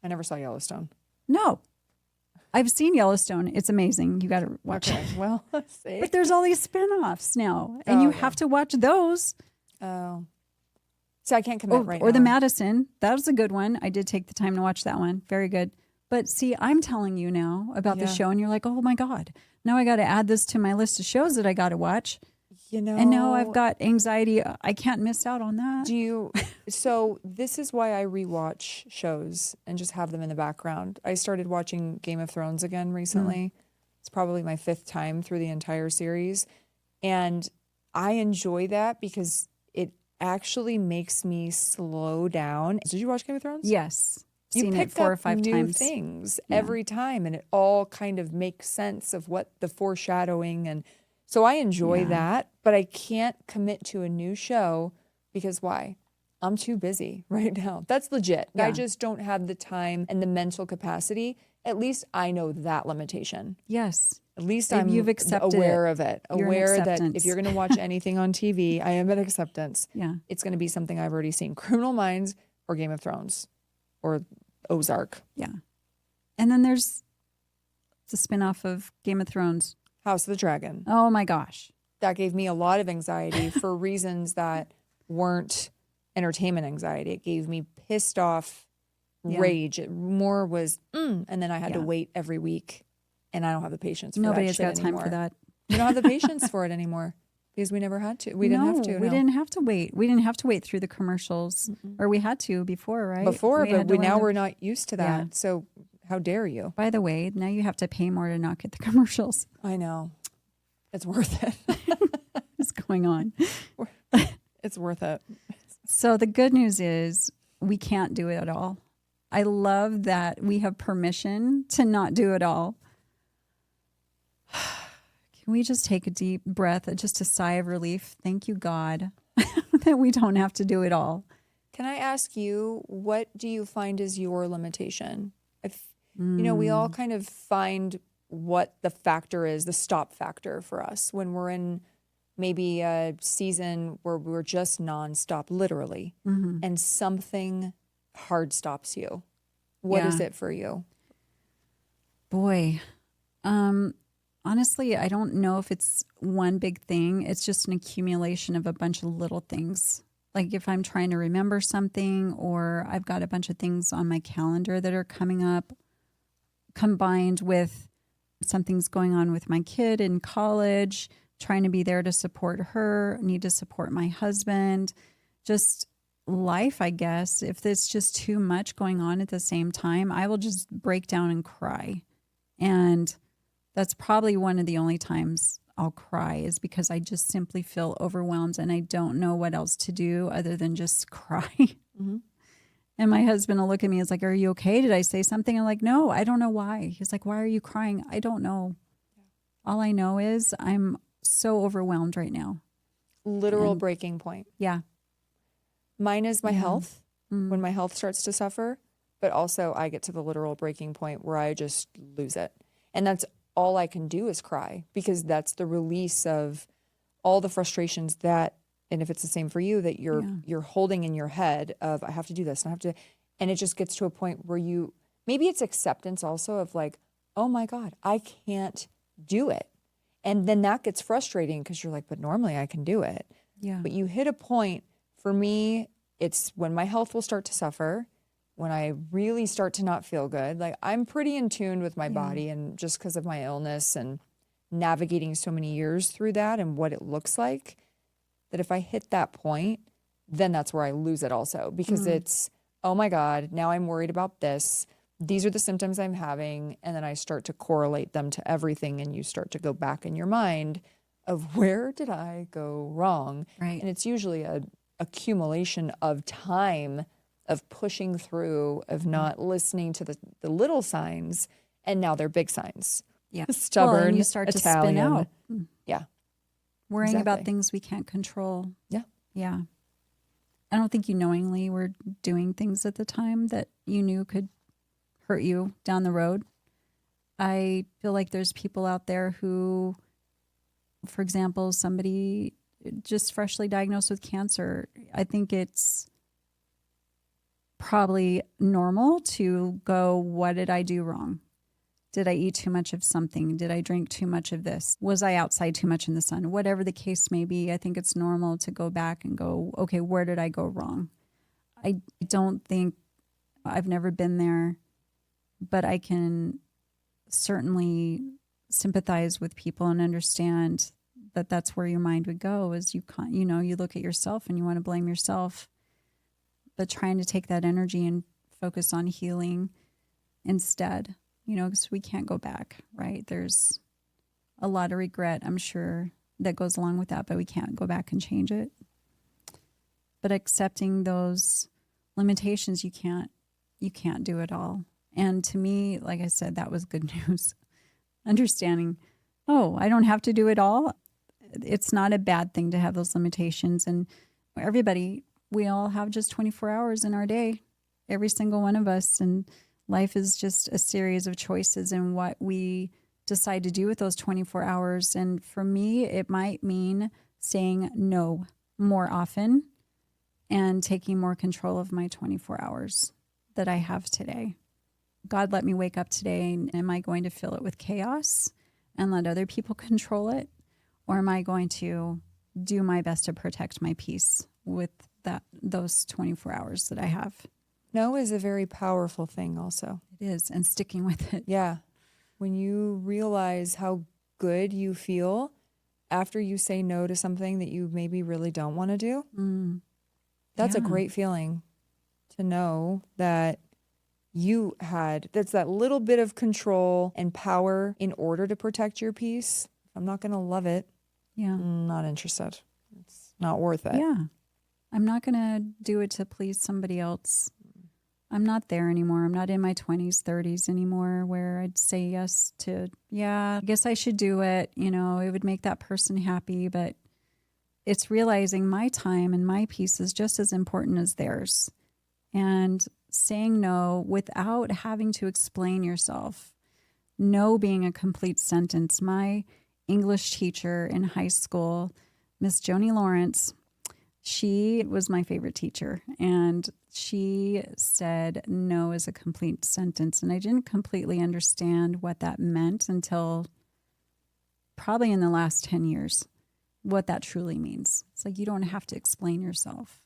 I never saw Yellowstone. No. I've seen Yellowstone. It's amazing. You got to watch it. Well, let's see. But there's all these spin-offs now, and you have to watch those. Oh. So I can't commit right now. Or the Madison. That was a good one. I did take the time to watch that one. Very good. But see, I'm telling you now about the show, and you're like, oh my God. Now I got to add this to my list of shows that I got to watch. You know, and now I've got anxiety. I can't miss out on that. So this is why I rewatch shows and just have them in the background. I started watching Game of Thrones again recently. It's probably my 5th time through the entire series. And I enjoy that because it actually makes me slow down. Did you watch Game of Thrones? Yes. You seen picked it 4 or up 5 new times. things every time, and it all kind of makes sense of what the foreshadowing, and so I enjoy that, but I can't commit to a new show because why? I'm too busy right now. That's legit. I just don't have the time and the mental capacity. At least I know that limitation. Yes. At least you've accepted aware of it. You're Aware that if you're going to watch anything on TV, I am at acceptance. Yeah. It's going to be something I've already seen. Criminal Minds or Game of Thrones or Ozark. Yeah. And then there's the spinoff of Game of Thrones. House of the Dragon. Oh my gosh. That gave me a lot of anxiety for reasons that weren't entertainment anxiety. It gave me pissed off rage. It more was, and then I had to wait every week, and I don't have the patience for Nobody that has shit got time anymore. for that. We don't have the patience for it anymore because we never had to. We didn't have to. We didn't have to wait. We didn't have to wait through the commercials, or we had to before, right? But now we're not used to that. Yeah. So how dare you? By the way, now you have to pay more to not get the commercials. I know. It's worth it. What's going on? It's worth it. So the good news is we can't do it at all. I love that we have permission to not do it all. Can we just take a deep breath, just a sigh of relief? Thank you, God, that we don't have to do it all. Can I ask you, what do you find is your limitation? You know, we all kind of find what the factor is, the stop factor for us when we're in maybe a season where we're just nonstop, literally, and something hard stops you. What is it for you? Boy, honestly, I don't know if it's one big thing. It's just an accumulation of a bunch of little things. Like if I'm trying to remember something, or I've got a bunch of things on my calendar that are coming up, combined with something's going on with my kid in college, trying to be there to support her, need to support my husband, just life, I guess. If there's just too much going on at the same time, I will just break down and cry. And that's probably one of the only times I'll cry, is because I just simply feel overwhelmed and I don't know what else to do other than just cry. And my husband will look at me, he's like, are you okay? Did I say something? I'm like, no, I don't know why. He's like, why are you crying? I don't know. All I know is I'm so overwhelmed right now. Literal And breaking point. yeah. Mine is my health, Mm. when my health starts to suffer, but also I get to the literal breaking point where I just lose it. And that's all I can do is cry, because that's the release of all the frustrations that, and if it's the same for you, that you're holding in your head of, I have to do this and I have to, and it just gets to a point where maybe it's acceptance also of like, oh my God, I can't do it. And then that gets frustrating because you're like, but normally I can do it. Yeah. But you hit a point, for me, it's when my health will start to suffer, when I really start to not feel good. Like, I'm pretty in tune with my body, and just because of my illness and navigating so many years through that and what it looks like, that if I hit that point, then that's where I lose it also, because it's, oh my God, now I'm worried about this. These are the symptoms I'm having. And then I start to correlate them to everything. And you start to go back in your mind of, where did I go wrong? Right. And it's usually a accumulation of time of pushing through, of not listening to the little signs. And now they're big signs. Yeah. Stubborn, Well, and you start Italian. to spin out. Yeah. Worrying about Exactly. things we can't control. Yeah. Yeah. I don't think you knowingly were doing things at the time that you knew could hurt you down the road. I feel like there's people out there who, for example, somebody just freshly diagnosed with cancer. I think it's probably normal to go, what did I do wrong? Did I eat too much of something? Did I drink too much of this? Was I outside too much in the sun? Whatever the case may be, I think it's normal to go back and go, okay, where did I go wrong? I don't think, I've never been there, but I can certainly sympathize with people and understand that that's where your mind would go, is you look at yourself and you want to blame yourself, but trying to take that energy and focus on healing instead. Because we can't go back, right? There's a lot of regret, I'm sure, that goes along with that, but we can't go back and change it. But accepting those limitations, you can't do it all. And to me, like I said, that was good news. Understanding, oh, I don't have to do it all. It's not a bad thing to have those limitations. And we all have just 24 hours in our day, every single one of us. And life is just a series of choices and what we decide to do with those 24 hours. And for me, it might mean saying no more often and taking more control of my 24 hours that I have today. God let me wake up today, and am I going to fill it with chaos and let other people control it? Or am I going to do my best to protect my peace with those 24 hours that I have? No is a very powerful thing also. It is, and sticking with it. Yeah. When you realize how good you feel after you say no to something that you maybe really don't want to do, that's a great feeling to know that that's that little bit of control and power in order to protect your peace. I'm not going to love it. Yeah. I'm not interested. It's not worth it. Yeah. I'm not going to do it to please somebody else. I'm not there anymore. I'm not in my 20s, 30s anymore where I'd say yes to, I guess I should do it. It would make that person happy, but it's realizing my time and my peace is just as important as theirs. And saying no without having to explain yourself. No being a complete sentence. My English teacher in high school, Miss Joni Lawrence, she was my favorite teacher, and she said no is a complete sentence. And I didn't completely understand what that meant until probably in the last 10 years, what that truly means. It's like, you don't have to explain yourself.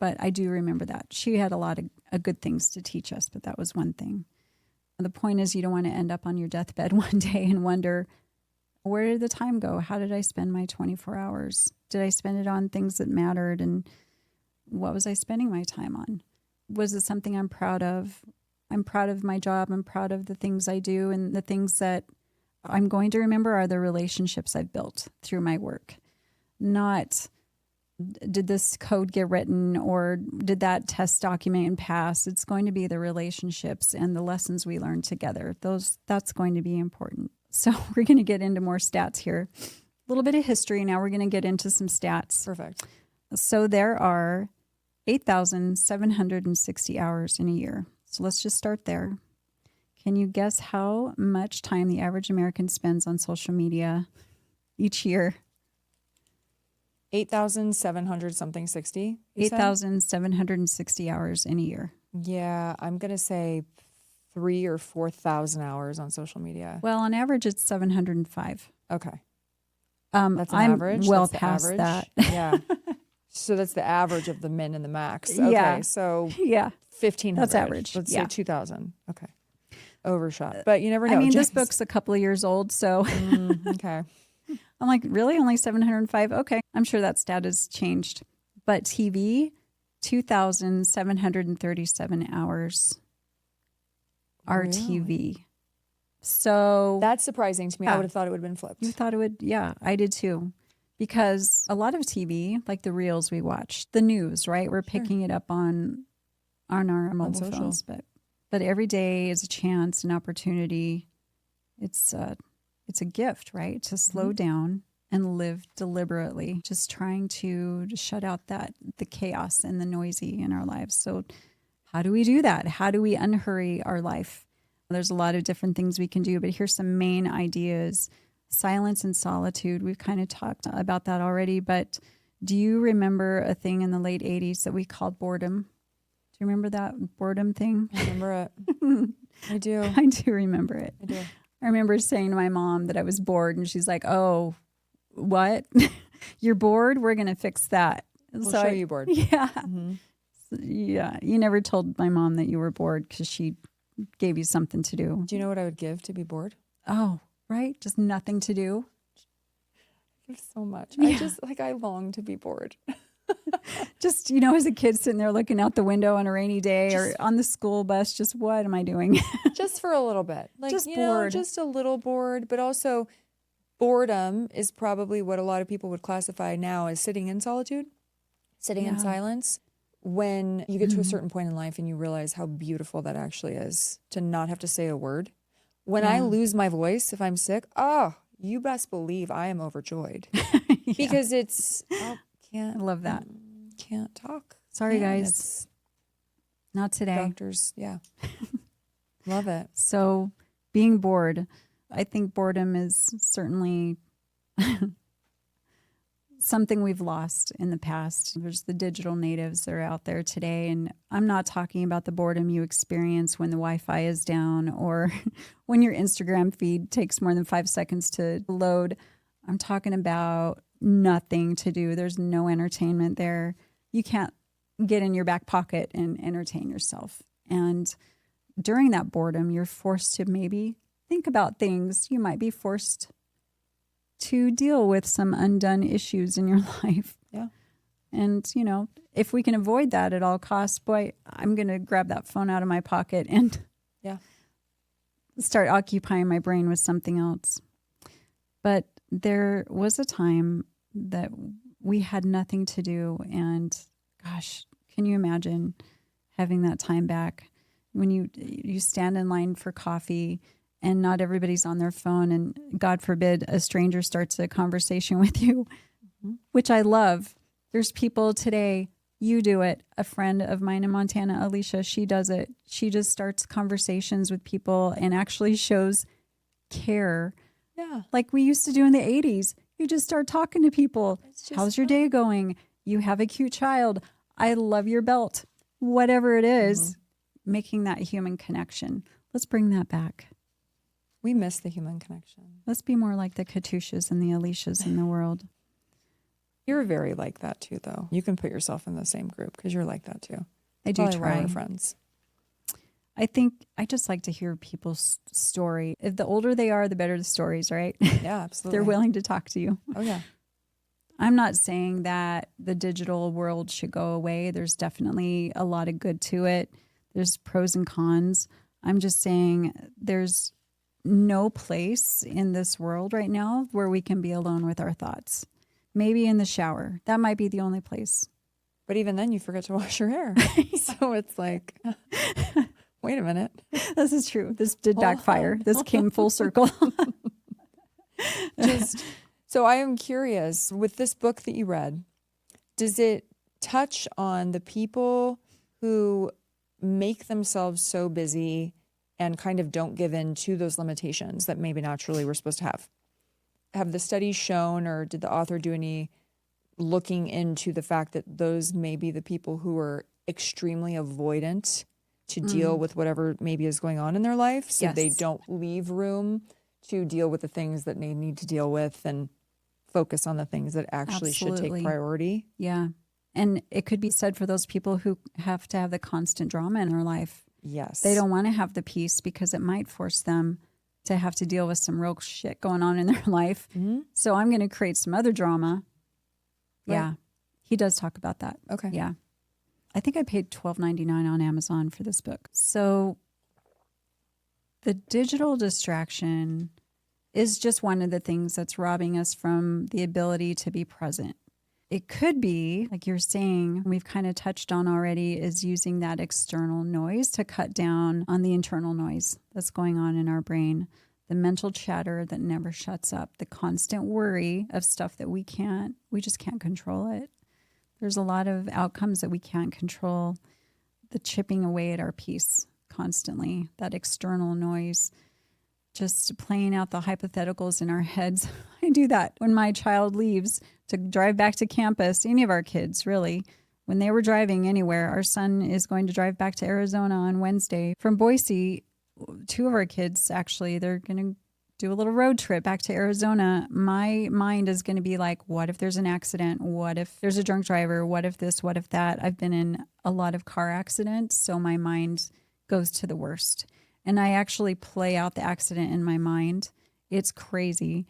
But I do remember that. She had a lot of good things to teach us, but that was one thing. The point is, you don't want to end up on your deathbed one day and wonder, where did the time go? How did I spend my 24 hours? Did I spend it on things that mattered? And what was I spending my time on? Was it something I'm proud of? I'm proud of my job. I'm proud of the things I do. And the things that I'm going to remember are the relationships I've built through my work. Not did this code get written, or did that test document and pass? It's going to be the relationships and the lessons we learn together. That's going to be important. So we're going to get into more stats here. A little bit of history. Now we're going to get into some stats. Perfect. So there are 8,760 hours in a year. So let's just start there. Can you guess how much time the average American spends on social media each year? 8,700 something 60. 8,760 hours in a year. Yeah, I'm going to say 3,000 or 4,000 hours on social media. Well, on average, it's 705. Okay. That's an average? Well That's the past average? that. Yeah. So that's the average of the min and the max. Okay. Yeah. So Yeah. 1,500. That's average. Let's Yeah. say 2,000. Okay. Overshot. But you never know. I mean, this James. book's a couple of years old, so Okay. I'm like, really? Only 705? Okay. I'm sure that stat has changed. But TV, 2,737 hours are Really? TV. So That's surprising to me. I Yeah. would have thought it would have been flipped. you thought it would? Yeah, I did too. Because a lot of TV, like the reels we watch, the news, right? We're picking it up on our mobile social. phones, but every day is a chance, an opportunity. It's a gift, right? To slow down and live deliberately, just trying to shut out the chaos and the noisy in our lives. So how do we do that? How do we unhurry our life? There's a lot of different things we can do, but here's some main ideas. Silence and solitude. We've kind of talked about that already, but do you remember a thing in the late 80s that we called boredom? Do you remember that boredom thing? I remember it. I do. I do remember it. I do. I remember saying to my mom that I was bored, and she's like, "Oh, what? You're bored? We're going to fix that." We'll show you bored. Yeah. Mhm. Yeah. You never told my mom that you were bored because she gave you something to do. Do you know what I would give to be bored? Oh, right. Just nothing to do. Give so much. Yeah. I long to be bored. Just, as a kid sitting there looking out the window on a rainy day or on the school bus, just what am I doing? Just for a little bit. Just bored. Just a little bored, but also boredom is probably what a lot of people would classify now as sitting in solitude, sitting in Yeah. silence. When you get to a certain point in life and you realize how beautiful that actually is to not have to say a word. When I lose my voice, if I'm sick, you best believe I am overjoyed because it's, I love that. can't talk. Sorry, Can't. guys. It's Not today. doctors. Yeah. Love it. So being bored, I think boredom is certainly something we've lost in the past. There's the digital natives that are out there today. And I'm not talking about the boredom you experience when the Wi-Fi is down or when your Instagram feed takes more than 5 seconds to load. I'm talking about nothing to do. There's no entertainment there. You can't get in your back pocket and entertain yourself. And during that boredom, you're forced to maybe think about things. You might be forced to deal with some undone issues in your life. Yeah. And, if we can avoid that at all costs, boy, I'm going to grab that phone out of my pocket and start occupying my brain with something else. But there was a time that we had nothing to do. And gosh, can you imagine having that time back when you stand in line for coffee and not everybody's on their phone, and God forbid a stranger starts a conversation with you, which I love. There's people today, you do it. A friend of mine in Montana, Alicia, she does it. She just starts conversations with people and actually shows care. Yeah. Like we used to do in the 80s. You just start talking to people. just How's your day going? You have a cute child. I love your belt. Whatever it is, making that human connection. Let's bring that back. We miss the human connection. Let's be more like the Katiussias and the Alicias in the world. You're very like that too, though. You can put yourself in the same group because you're like that too. I do Probably why try. we're friends. I think I just like to hear people's story. If the older they are, the better the stories, right? Yeah, absolutely. They're willing to talk to you. Oh, yeah. I'm not saying that the digital world should go away. There's definitely a lot of good to it. There's pros and cons. I'm just saying there's no place in this world right now where we can be alone with our thoughts. Maybe in the shower. That might be the only place. But even then you forget to wash your hair. So it's like, wait a minute. This is true. This did backfire. This came full circle. So I am curious, with this book that you read, does it touch on the people who make themselves so busy and kind of don't give in to those limitations that maybe naturally we're supposed to have? Have the studies shown, or did the author do any looking into the fact that those may be the people who are extremely avoidant to deal with whatever maybe is going on in their life, so they don't leave room to deal with the things that they need to deal with and focus on the things that actually should take priority? Yeah. And it could be said for those people who have to have the constant drama in their life. Yes. They don't want to have the peace because it might force them to have to deal with some real shit going on in their life. So I'm going to create some other drama. Right. Yeah. He does talk about that. Okay. Yeah. I think I paid $12.99 on Amazon for this book. So the digital distraction is just one of the things that's robbing us from the ability to be present. It could be, like you're saying, we've kind of touched on already, is using that external noise to cut down on the internal noise that's going on in our brain, the mental chatter that never shuts up, the constant worry of stuff that we just can't control it. There's a lot of outcomes that we can't control, the chipping away at our peace constantly, that external noise, just playing out the hypotheticals in our heads. I do that when my child leaves to drive back to campus, any of our kids really, when they were driving anywhere. Our son is going to drive back to Arizona on Wednesday from Boise. Two of our kids, actually, they're going to do a little road trip back to Arizona. My mind is going to be like, what if there's an accident? What if there's a drunk driver? What if this? What if that? I've been in a lot of car accidents, so my mind goes to the worst. And I actually play out the accident in my mind. It's crazy,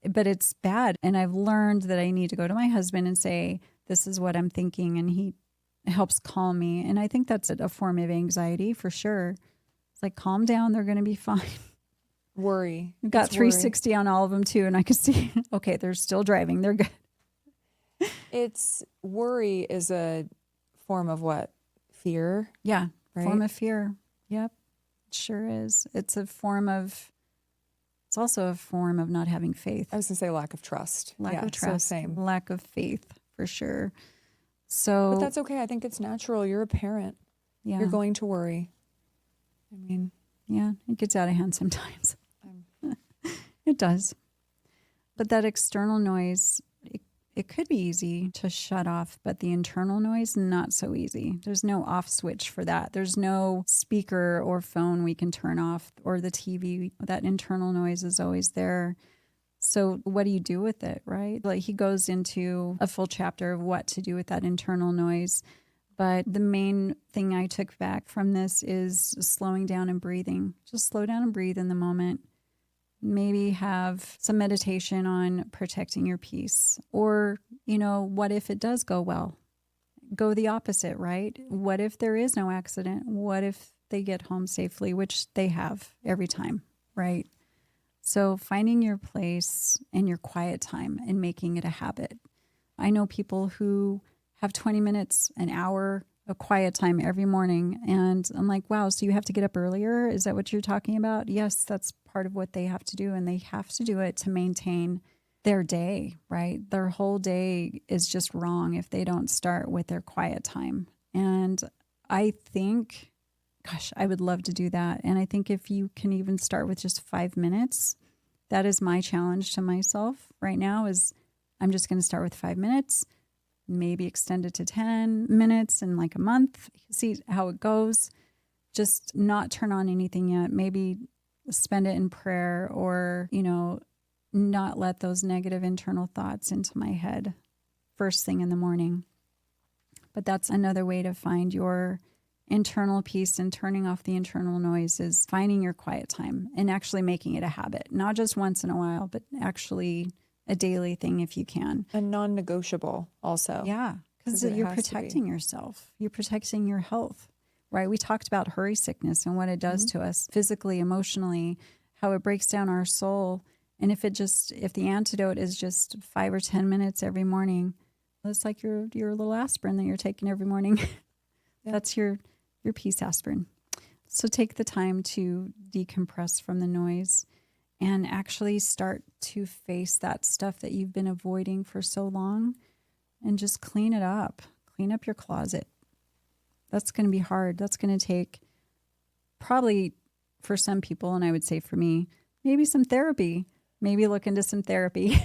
but it's bad. And I've learned that I need to go to my husband and say, this is what I'm thinking. And he helps calm me. And I think that's a form of anxiety for sure. It's like, calm down. They're going to be fine. Worry. We've got 360 on all of them too. And I can see, okay, they're still driving. They're good. Worry is a form of what? Fear? Yeah. Right? Form of fear. Yep. It sure is. It's also a form of not having faith. I was going to say lack of trust. Lack of trust. So same. Lack of faith for sure. So, but that's okay. I think it's natural. You're a parent. Yeah. You're going to worry. I mean, yeah, it gets out of hand sometimes. It does. But that external noise, it could be easy to shut off, but the internal noise, not so easy. There's no off switch for that. There's no speaker or phone we can turn off, or the TV. That internal noise is always there. So what do you do with it, right? Like, he goes into a full chapter of what to do with that internal noise. But the main thing I took back from this is slowing down and breathing. Just slow down and breathe in the moment. Maybe have some meditation on protecting your peace. Or, what if it does go well? Go the opposite, right? What if there is no accident? What if they get home safely, which they have every time, right? So finding your place and your quiet time and making it a habit. I know people who have 20 minutes, an hour of quiet time every morning. And I'm like, wow, so you have to get up earlier? Is that what you're talking about? Yes, that's part of what they have to do. And they have to do it to maintain their day, right? Their whole day is just wrong if they don't start with their quiet time. And I think, gosh, I would love to do that. And I think if you can even start with just 5 minutes, that is my challenge to myself right now, is I'm just going to start with 5 minutes. Maybe extend it to 10 minutes in like a month, see how it goes. Just not turn on anything yet. Maybe spend it in prayer, or, not let those negative internal thoughts into my head first thing in the morning. But that's another way to find your internal peace, and turning off the internal noise is finding your quiet time and actually making it a habit, not just once in a while, but actually a daily thing if you can. And non-negotiable also. Yeah, because you're protecting yourself. You're protecting your health, right? We talked about hurry sickness and what it does to us physically, emotionally, how it breaks down our soul. And if the antidote is just 5 or 10 minutes every morning, it's like your little aspirin that you're taking every morning. Yeah. That's your peace aspirin. So take the time to decompress from the noise and actually start to face that stuff that you've been avoiding for so long and just clean it up. Clean up your closet. That's going to be hard. That's going to take probably for some people, and I would say for me, maybe some therapy. Maybe look into some therapy.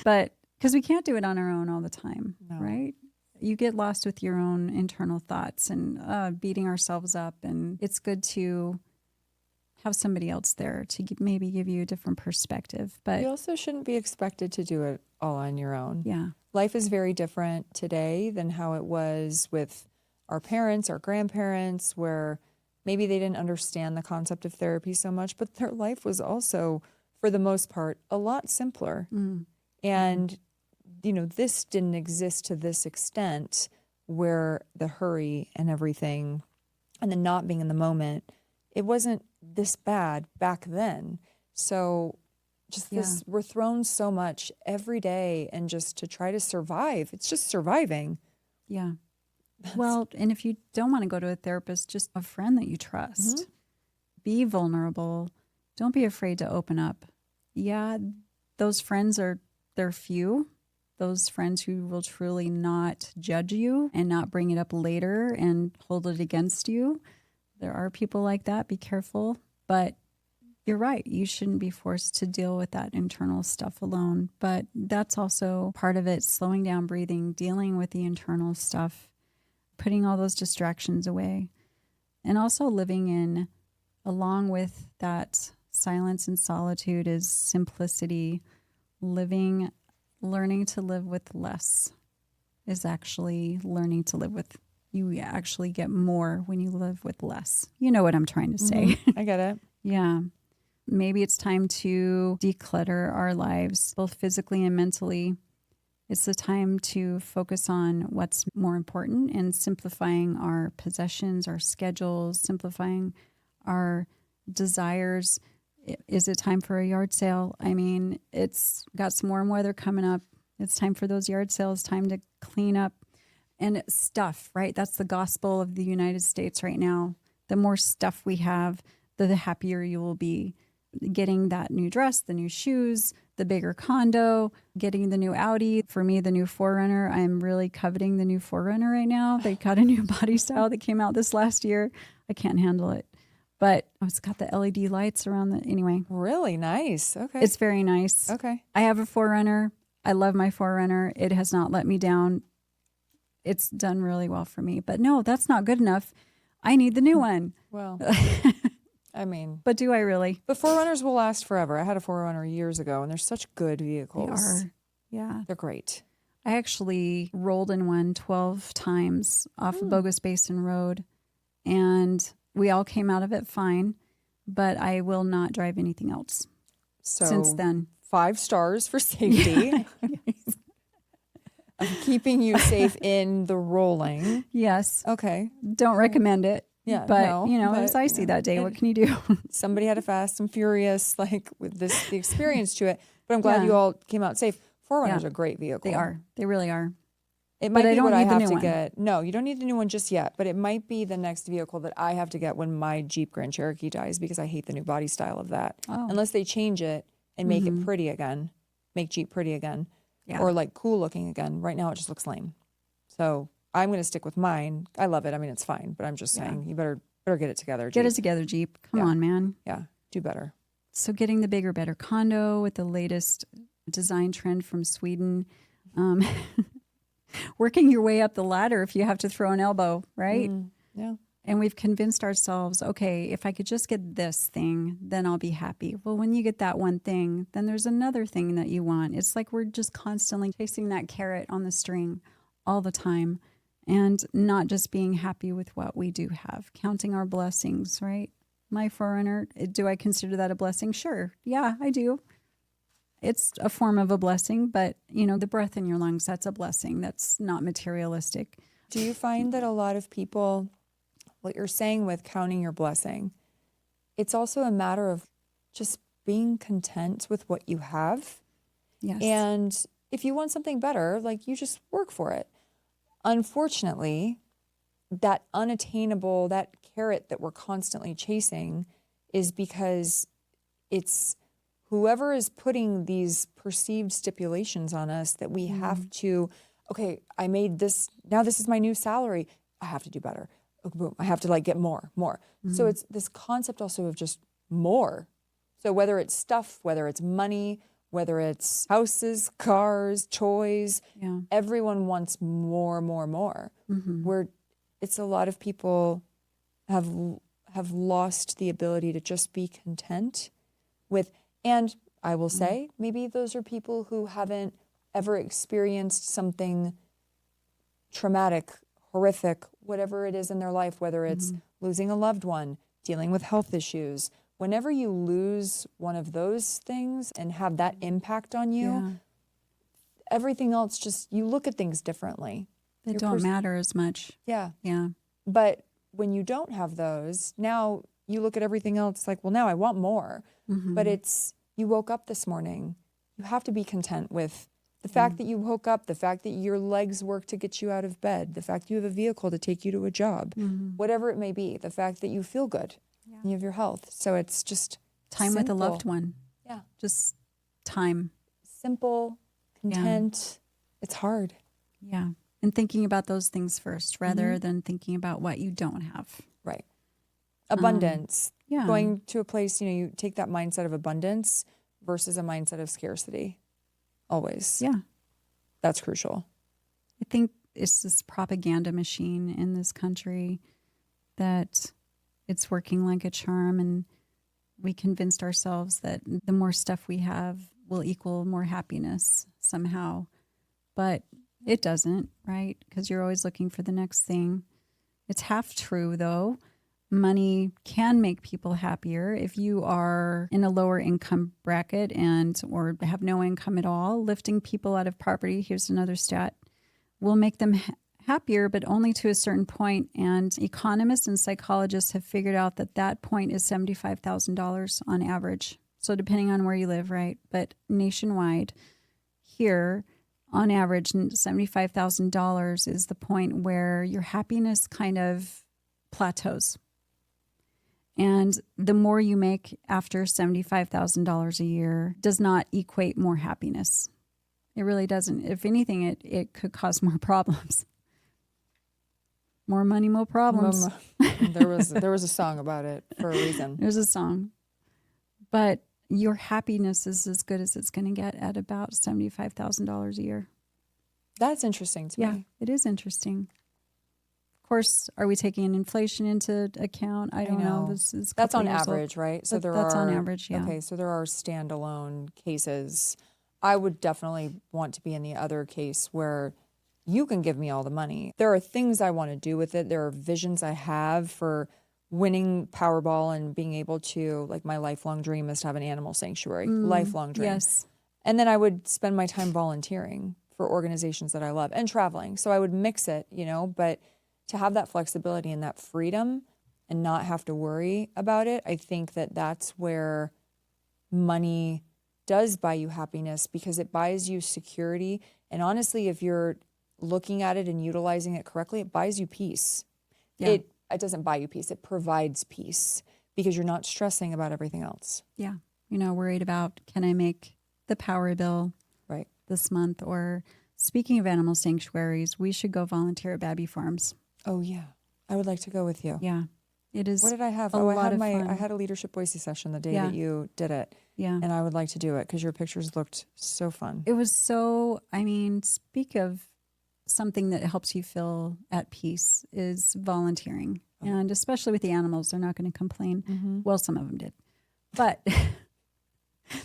But because we can't do it on our own all the time, right? You get lost with your own internal thoughts and beating ourselves up. And it's good to have somebody else there to maybe give you a different perspective. But you also shouldn't be expected to do it all on your own. Yeah. Life is very different today than how it was with our parents, our grandparents, where maybe they didn't understand the concept of therapy so much, but their life was also, for the most part, a lot simpler. And, this didn't exist to this extent where the hurry and everything and the not being in the moment, it wasn't this bad back then. So just this, we're thrown so much every day and just to try to survive. It's just surviving. Yeah. Well, and if you don't want to go to a therapist, just a friend that you trust. Be vulnerable. Don't be afraid to open up. Yeah, those friends they're few. Those friends who will truly not judge you and not bring it up later and hold it against you. There are people like that. Be careful. But you're right. You shouldn't be forced to deal with that internal stuff alone. But that's also part of it, slowing down, breathing, dealing with the internal stuff, putting all those distractions away. And also living in, along with that silence and solitude, is simplicity. Learning to live with less is actually learning to live with. You actually get more when you live with less. You know what I'm trying to say. I get it. Yeah. Maybe it's time to declutter our lives, both physically and mentally. It's the time to focus on what's more important and simplifying our possessions, our schedules, simplifying our desires. Is it time for a yard sale? I mean, it's got some warm weather coming up. It's time for those yard sales, time to clean up and stuff, right? That's the gospel of the United States right now. The more stuff we have, the happier you will be. Getting that new dress, the new shoes, the bigger condo, getting the new Audi. For me, the new 4Runner. I'm really coveting the new 4Runner right now. They got a new body style that came out this last year. I can't handle it. But it's got the LED lights around anyway. Really nice. Okay. It's very nice. Okay. I have a 4Runner. I love my 4Runner. It has not let me down. It's done really well for me. But no, that's not good enough. I need the new one. Well, I mean. But do I really? But 4Runners will last forever. I had a 4Runner years ago, and they're such good vehicles. They are. Yeah. They're great. I actually rolled in one 12 times off of Bogus Basin Road, and we all came out of it fine, but I will not drive anything else since then. 5 stars for safety. I'm keeping you safe in the rolling. Yes. Okay. Don't recommend it. Yeah. But, it was icy that day. What can you do? Somebody had a Fast and Furious, with the experience to it. But I'm glad you all came out safe. 4Runners are a great vehicle. They are. They really are. It might be what I have to get. No, you don't need the new one just yet, but it might be the next vehicle that I have to get when my Jeep Grand Cherokee dies, because I hate the new body style of that. Oh. Unless they change it and make it pretty again, make Jeep pretty again, or cool looking again. Right now it just looks lame. So I'm going to stick with mine. I love it. I mean, it's fine, but I'm just saying you better get it together, Jeep. Get it together, Jeep. Come on, man. Yeah, do better. So getting the bigger, better condo with the latest design trend from Sweden. Working your way up the ladder if you have to throw an elbow, right? Yeah. And we've convinced ourselves, okay, if I could just get this thing, then I'll be happy. Well, when you get that one thing, then there's another thing that you want. It's like we're just constantly chasing that carrot on the string all the time and not just being happy with what we do have, counting our blessings, right? My 4Runner, do I consider that a blessing? Sure. Yeah, I do. It's a form of a blessing, but the breath in your lungs, that's a blessing. That's not materialistic. Do you find that a lot of people, what you're saying with counting your blessing, it's also a matter of just being content with what you have. Yes. And if you want something better, like you just work for it. Unfortunately, that unattainable, that carrot that we're constantly chasing is because it's whoever is putting these perceived stipulations on us that we have to, okay, I made this, now this is my new salary. I have to do better. Okay, boom, I have to like get more. So it's this concept also of just more. So whether it's stuff, whether it's money, whether it's houses, cars, toys, everyone wants more. Where it's a lot of people have lost the ability to just be content with, and I will say, maybe those are people who haven't ever experienced something traumatic, horrific, whatever it is in their life, whether it's losing a loved one, dealing with health issues. Whenever you lose one of those things and have that impact on you, everything else just, you look at things differently. They don't matter as much. Yeah. Yeah. But when you don't have those, now you look at everything else like, well, now I want more. But it's, you woke up this morning. You have to be content with the fact that you woke up, the fact that your legs work to get you out of bed, the fact you have a vehicle to take you to a job, whatever it may be, the fact that you feel good, you have your health. So it's just time with a loved one. Yeah. Just time. Simple, content. It's hard. Yeah. And thinking about those things first rather than thinking about what you don't have. Right. Abundance. Yeah. Going to a place, you know, you take that mindset of abundance versus a mindset of scarcity. Always. Yeah. That's crucial. I think it's this propaganda machine in this country that it's working like a charm, and we convinced ourselves that the more stuff we have will equal more happiness somehow. But it doesn't, right? Because you're always looking for the next thing. It's half true, though. Money can make people happier if you are in a lower income bracket or have no income at all. Lifting people out of poverty, here's another stat, will make them happier, but only to a certain point. And economists and psychologists have figured out that point is $75,000 on average. So depending on where you live, right? But nationwide, here, on average, $75,000 is the point where your happiness kind of plateaus. And the more you make after $75,000 a year does not equate more happiness. It really doesn't. If anything, it could cause more problems. More money, more problems. There was a song about it for a reason. There's a song. But your happiness is as good as it's going to get at about $75,000 a year. That's interesting to me. Yeah, it is interesting. Of course, are we taking inflation into account? I don't know. This is that's on average, right? So that's on average, yeah. Okay, so there are standalone cases. I would definitely want to be in the other case where you can give me all the money. There are things I want to do with it. There are visions I have for winning Powerball and being able to, like, my lifelong dream is to have an animal sanctuary. Lifelong dream. Yes. And then I would spend my time volunteering for organizations that I love and traveling. So I would mix it, you know, but to have that flexibility and that freedom and not have to worry about it, I think that that's where money does buy you happiness, because it buys you security. And honestly, if you're looking at it and utilizing it correctly, it buys you peace. Yeah. It doesn't buy you peace. It provides peace because you're not stressing about everything else. Yeah. You're not worried about, can I make the power bill right this month? Or speaking of animal sanctuaries, we should go volunteer at Babby Farms. Oh, yeah. I would like to go with you. Yeah. It is. What did I have? I had a leadership voice session the day that you did it. Yeah. And I would like to do it because your pictures looked so fun. It was so, speak of something that helps you feel at peace is volunteering. Oh. And especially with the animals, they're not going to complain. Mm-hmm. Well, some of them did. But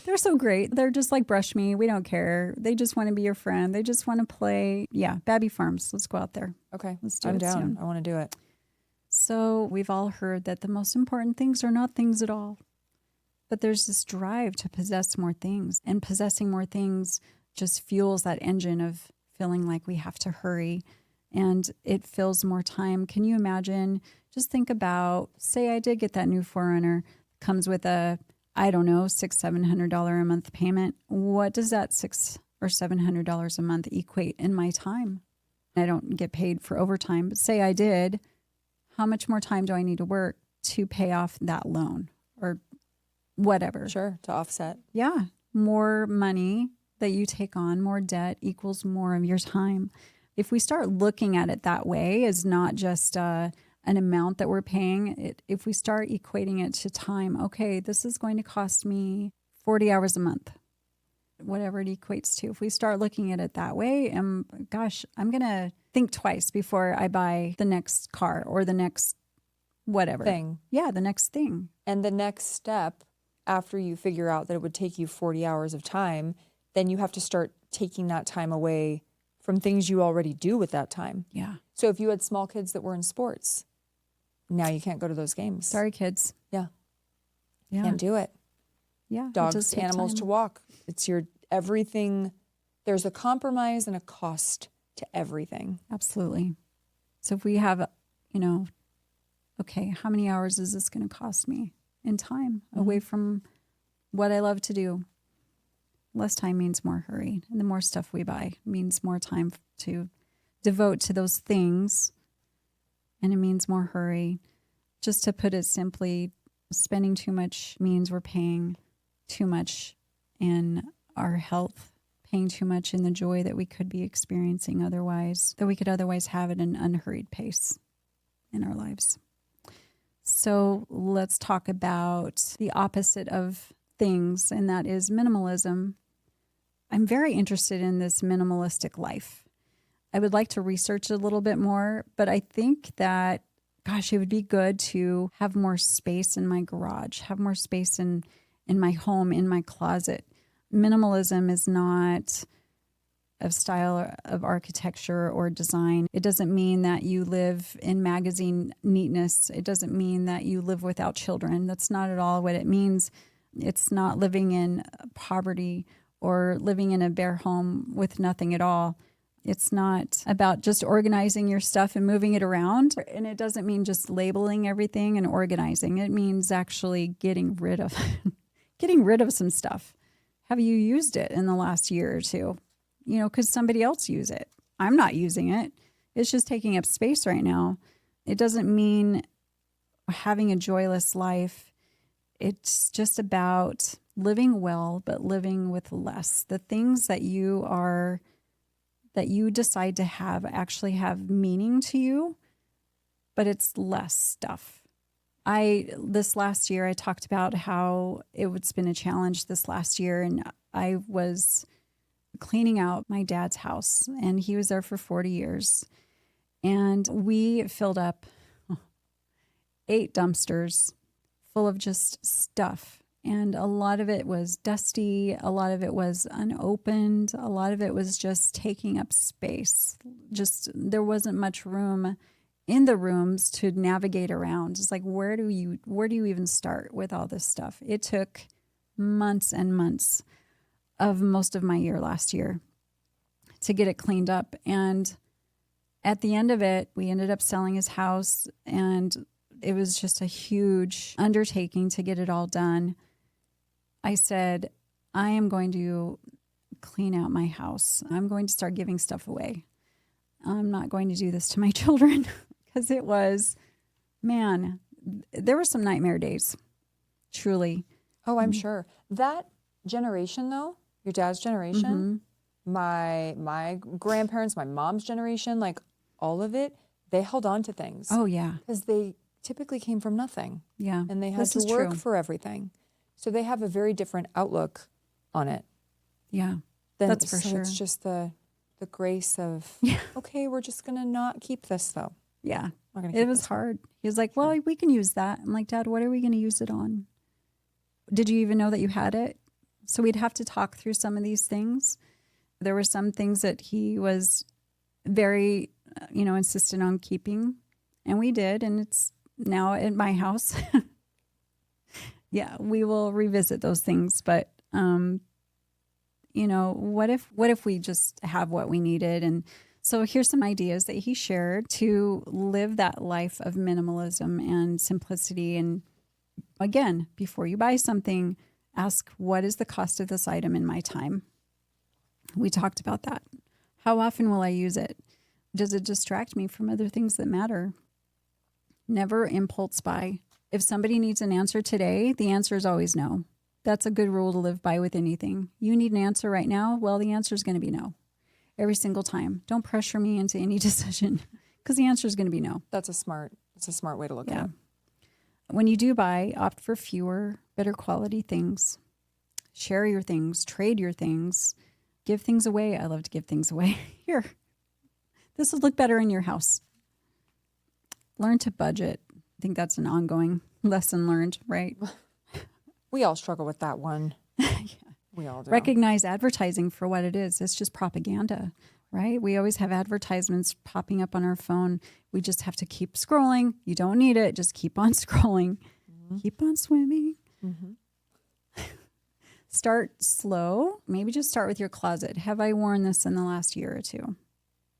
they're so great. They're just like, brush me. We don't care. They just want to be your friend. They just want to play. Yeah, Babby Farms. Let's go out there. Okay. Let's do I'm it down. soon. I want to do it. So we've all heard that the most important things are not things at all. But there's this drive to possess more things. And possessing more things just fuels that engine of feeling like we have to hurry. And it fills more time. Can you imagine? Just think about, say I did get that new 4Runner. Comes with a I don't know, $600-700 a month payment. What does that $600 or $700 a month equate in my time? I don't get paid for overtime, but say I did, how much more time do I need to work to pay off that loan or whatever? Sure, to offset. Yeah. More money that you take on, more debt equals more of your time. If we start looking at it that way as not just an amount that we're paying, if we start equating it to time, okay, this is going to cost me 40 hours a month, whatever it equates to. If we start looking at it that way, gosh, I'm going to think twice before I buy the next car or the next whatever thing. Yeah, the next thing. And the next step, after you figure out that it would take you 40 hours of time, then you have to start taking that time away from things you already do with that time. Yeah. So if you had small kids that were in sports, now you can't go to those games. Sorry, kids. Yeah. Yeah. Can't do it. Yeah. it Dogs, does take animals time. to walk. It's your everything. There's a compromise and a cost to everything. Absolutely. So if we have, okay, how many hours is this going to cost me in time away from what I love to do? Less time means more hurry. And the more stuff we buy means more time to devote to those things. And it means more hurry. Just to put it simply, spending too much means we're paying too much in our health, paying too much in the joy that we could be experiencing otherwise, that we could otherwise have at an unhurried pace in our lives. So let's talk about the opposite of things, and that is minimalism. I'm very interested in this minimalistic life. I would like to research it a little bit more, but I think that, gosh, it would be good to have more space in my garage, have more space in my home, in my closet. Minimalism is not a style of architecture or design. It doesn't mean that you live in magazine neatness. It doesn't mean that you live without children. That's not at all what it means. It's not living in poverty or living in a bare home with nothing at all. It's not about just organizing your stuff and moving it around. And it doesn't mean just labeling everything and organizing. It means actually getting rid of some stuff. Have you used it in the last year or two? Could somebody else use it? I'm not using it. It's just taking up space right now. It doesn't mean having a joyless life. It's just about living well, but living with less. The things that you decide to have actually have meaning to you, but it's less stuff. This last year, I talked about how it's been a challenge this last year, and I was cleaning out my dad's house, and he was there for 40 years. And we filled up 8 dumpsters full of just stuff. And a lot of it was dusty. A lot of it was unopened. A lot of it was just taking up space. There wasn't much room in the rooms to navigate around. It's like, where do you even start with all this stuff? It took months and months of most of my year last year to get it cleaned up. And at the end of it, we ended up selling his house, and it was just a huge undertaking to get it all done. I said, I am going to clean out my house. I'm going to start giving stuff away. I'm not going to do this to my children because there were some nightmare days, truly. Oh, I'm sure. That generation, though, your dad's generation, my grandparents, my mom's generation, like all of it, they held on to things. Oh, yeah. Because they typically came from nothing. Yeah. And they had to work for everything. So they have a very different outlook on it. Yeah, that's for so sure. It's just the grace of, okay, we're just going to not keep this, though. Yeah. We're gonna It was hard. He was like, well, we can use that. I'm like, Dad, what are we going to use it on? Did you even know that you had it? So we'd have to talk through some of these things. There were some things that he was very, insistent on keeping. And we did. And it's now at my house. Yeah, we will revisit those things. But, what if we just have what we needed? And so here's some ideas that he shared to live that life of minimalism and simplicity and Again, before you buy something, ask, what is the cost of this item in my time? We talked about that. How often will I use it? Does it distract me from other things that matter? Never impulse buy. If somebody needs an answer today, the answer is always no. That's a good rule to live by with anything. You need an answer right now? Well, the answer is going to be no. Every single time. Don't pressure me into any decision because the answer is going to be no. That's a smart way to look at it. When you do buy, opt for fewer, better quality things. Share your things, trade your things, give things away. I love to give things away. Here, this will look better in your house. Learn to budget. I think that's an ongoing lesson learned, right? We all struggle with that one. Yeah. We all do. Recognize advertising for what it is. It's just propaganda, right? We always have advertisements popping up on our phone. We just have to keep scrolling. You don't need it. Just keep on scrolling. Mm-hmm. Keep on swimming. Mm-hmm. Start slow. Maybe just start with your closet. Have I worn this in the last year or two?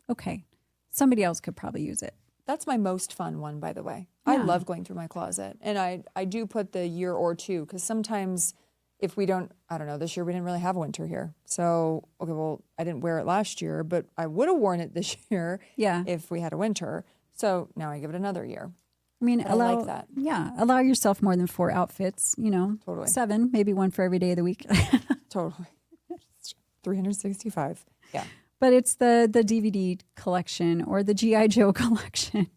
Okay. Somebody else could probably use it. That's my most fun one, by the way. Yeah. I love going through my closet. And I do put the year or two because sometimes if we don't, I don't know, this year we didn't really have winter here. So, okay, well, I didn't wear it last year, but I would have worn it this year if we had a winter. So now I give it another year. I mean, I like that. Yeah. Allow yourself more than 4 outfits, Totally. 7, maybe 1 for every day of the week. Totally. 365. Yeah. But it's the DVD collection or the G.I. Joe collection.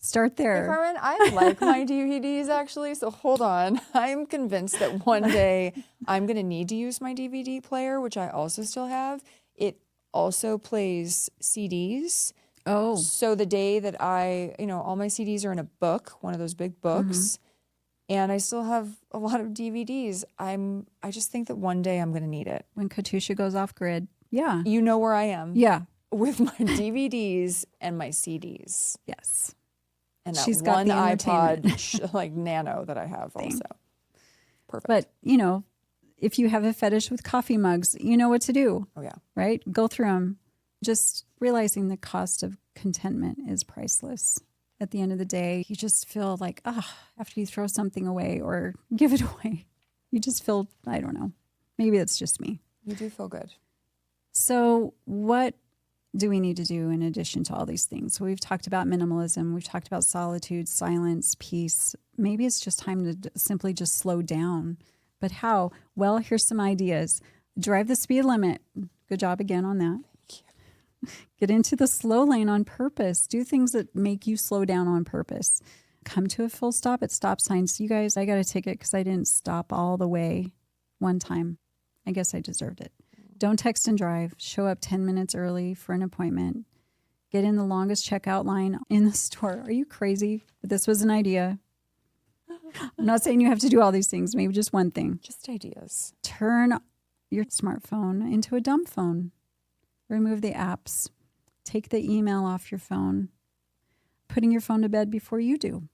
Start there. Hey, Carmen, I like my DVDs actually. So hold on. I'm convinced that one day I'm going to need to use my DVD player, which I also still have. It also plays CDs. Oh. So the day that all my CDs are in a book, one of those big books, and I still have a lot of DVDs. I just think that one day I'm going to need it. When Katiuscia goes off grid. Yeah. You know where I am. Yeah. With my DVDs and my CDs. Yes. And that She's got one the iPod like Nano that I have also. Perfect. But, if you have a fetish with coffee mugs, you know what to do. Oh, yeah. Right? Go through them. Just realizing the cost of contentment is priceless. At the end of the day, you just feel like, after you throw something away or give it away, you just feel, I don't know. Maybe it's just me. You do feel good. So what do we need to do in addition to all these things? So we've talked about minimalism. We've talked about solitude, silence, peace. Maybe it's just time to simply just slow down. But how? Well, here's some ideas. Drive the speed limit. Good job again on that. Get into the slow lane on purpose. Do things that make you slow down on purpose. Come to a full stop at stop signs. You guys, I got a ticket because I didn't stop all the way one time. I guess I deserved it. Don't text and drive. Show up 10 minutes early for an appointment. Get in the longest checkout line in the store. Are you crazy? But this was an idea. I'm not saying you have to do all these things. Maybe just one thing. Just ideas. Turn your smartphone into a dumb phone. Remove the apps. Take the email off your phone. Putting your phone to bed before you do.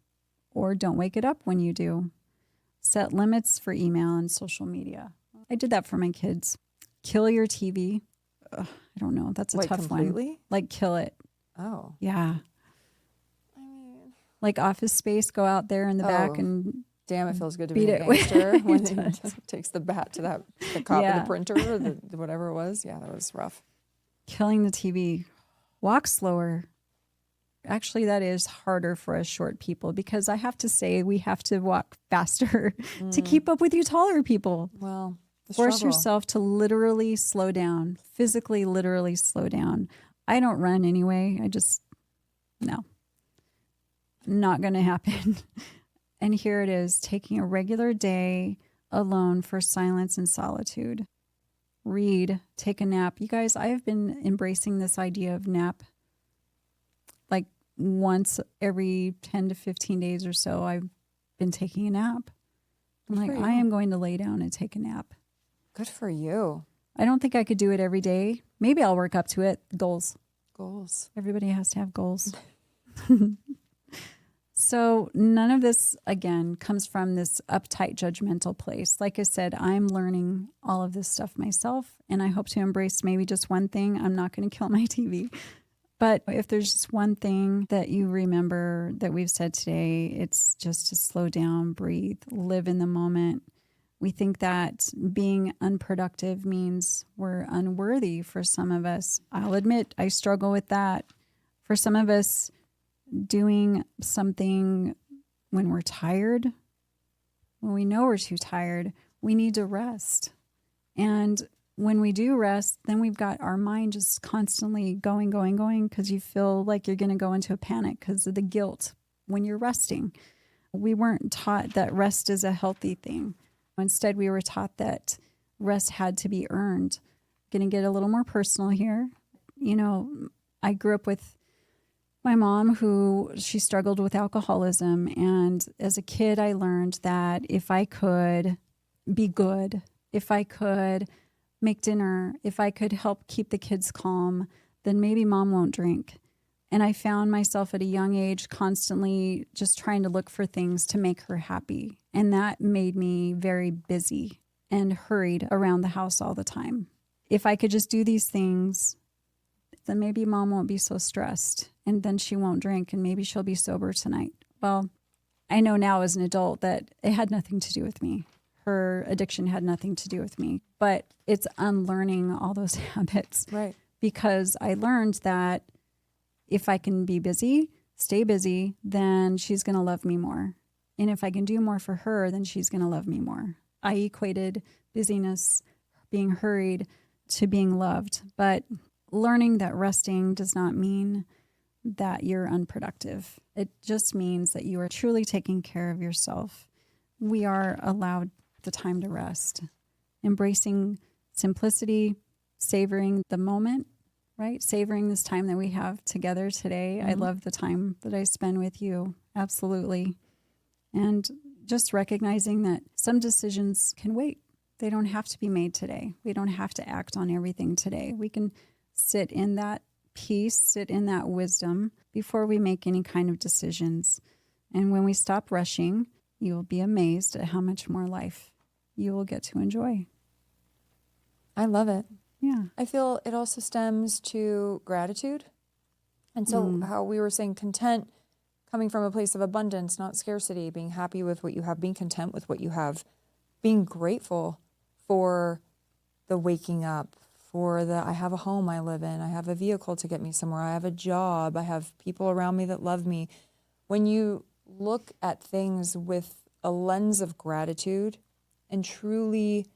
Or don't wake it up when you do. Set limits for email and social media. I did that for my kids. Kill your TV. Ugh, I don't know. That's a tough completely? one. Like kill it. Oh. Yeah. Like Office Space, go out there in the back and damn, it feels good to be a gangster when it takes the bat to the copy of the printer or the whatever it was. Yeah, that was rough. Killing the TV. Walk slower. Actually, that is harder for us short people because I have to say we have to walk faster to keep up with you taller people. Well, force yourself to literally slow down, physically, literally slow down. I don't run anyway. No, not going to happen. And here it is, taking a regular day alone for silence and solitude. Read, take a nap. You guys, I have been embracing this idea of nap like once every 10 to 15 days or so. I've been taking a nap. I'm like, I am going to lay down and take a nap. Good for you. I don't think I could do it every day. Maybe I'll work up to it. Goals. Everybody has to have goals. So none of this, again, comes from this uptight, judgmental place. Like I said, I'm learning all of this stuff myself, and I hope to embrace maybe just one thing. I'm not going to kill my TV. But if there's just one thing that you remember that we've said today, it's just to slow down, breathe, live in the moment. We think that being unproductive means we're unworthy for some of us. I'll admit I struggle with that. For some of us, doing something when we're tired, when we know we're too tired, we need to rest. And when we do rest, then we've got our mind just constantly going, because you feel like you're going to go into a panic because of the guilt when you're resting. We weren't taught that rest is a healthy thing. Instead, we were taught that rest had to be earned. Going to get a little more personal here. You know, I grew up with my mom she struggled with alcoholism. And as a kid, I learned that if I could be good, if I could make dinner, if I could help keep the kids calm, then maybe mom won't drink. And I found myself at a young age constantly just trying to look for things to make her happy. And that made me very busy and hurried around the house all the time. If I could just do these things, then maybe mom won't be so stressed, and then she won't drink, and maybe she'll be sober tonight. Well, I know now as an adult that it had nothing to do with me. Her addiction had nothing to do with me, but it's unlearning all those habits. Right. Because I learned that if I can be busy, stay busy, then she's going to love me more. And if I can do more for her, then she's going to love me more. I equated busyness, being hurried, to being loved. But learning that resting does not mean that you're unproductive. It just means that you are truly taking care of yourself. We are allowed the time to rest, embracing simplicity, savoring the moment, right? Savoring this time that we have together today. I love the time that I spend with you. Absolutely. And just recognizing that some decisions can wait. They don't have to be made today. We don't have to act on everything today. We can sit in that peace, sit in that wisdom before we make any kind of decisions. And when we stop rushing, you will be amazed at how much more life you will get to enjoy. I love it. Yeah. I feel it also stems to gratitude. And so how we were saying content coming from a place of abundance, not scarcity, being happy with what you have, being content with what you have, being grateful for the waking up, for the I have a home I live in, I have a vehicle to get me somewhere, I have a job, I have people around me that love me. When you look at things with a lens of gratitude and truly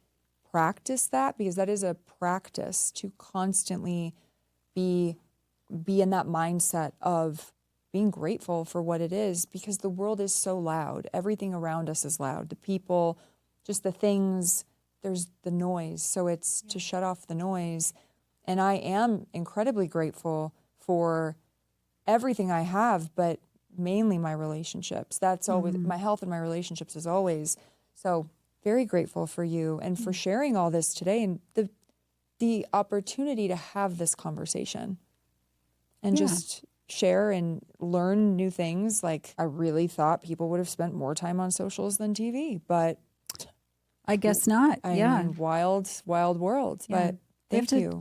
practice that, because that is a practice to constantly be in that mindset of being grateful for what it is, because the world is so loud. Everything around us is loud. The people, just the things, there's the noise. So it's to shut off the noise. And I am incredibly grateful for everything I have, but mainly my relationships. That's always, my health and my relationships is always. So very grateful for you and for sharing all this today and the opportunity to have this conversation and just share and learn new things. Like, I really thought people would have spent more time on socials than TV, but I guess not. I mean, wild world. Yeah. But thank you.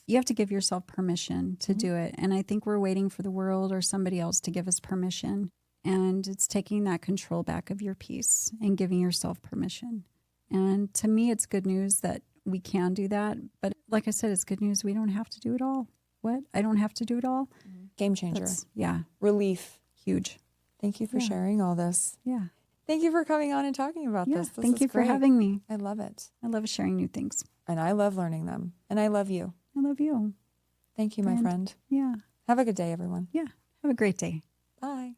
You have to give yourself permission to do it. And I think we're waiting for the world or somebody else to give us permission. And it's taking that control back of your peace and giving yourself permission. And to me, it's good news that we can do that. But like I said, it's good news we don't have to do it all. What? I don't have to do it all? Game changer. Yeah. Relief. Huge. Thank you for sharing all this. Yeah. Thank you for coming on and talking about this. Thank you for having me. I love it. I love sharing new things. And I love learning them. And I love you. I love you. Thank you, my friend. Yeah. Have a good day, everyone. Yeah. Have a great day. Bye.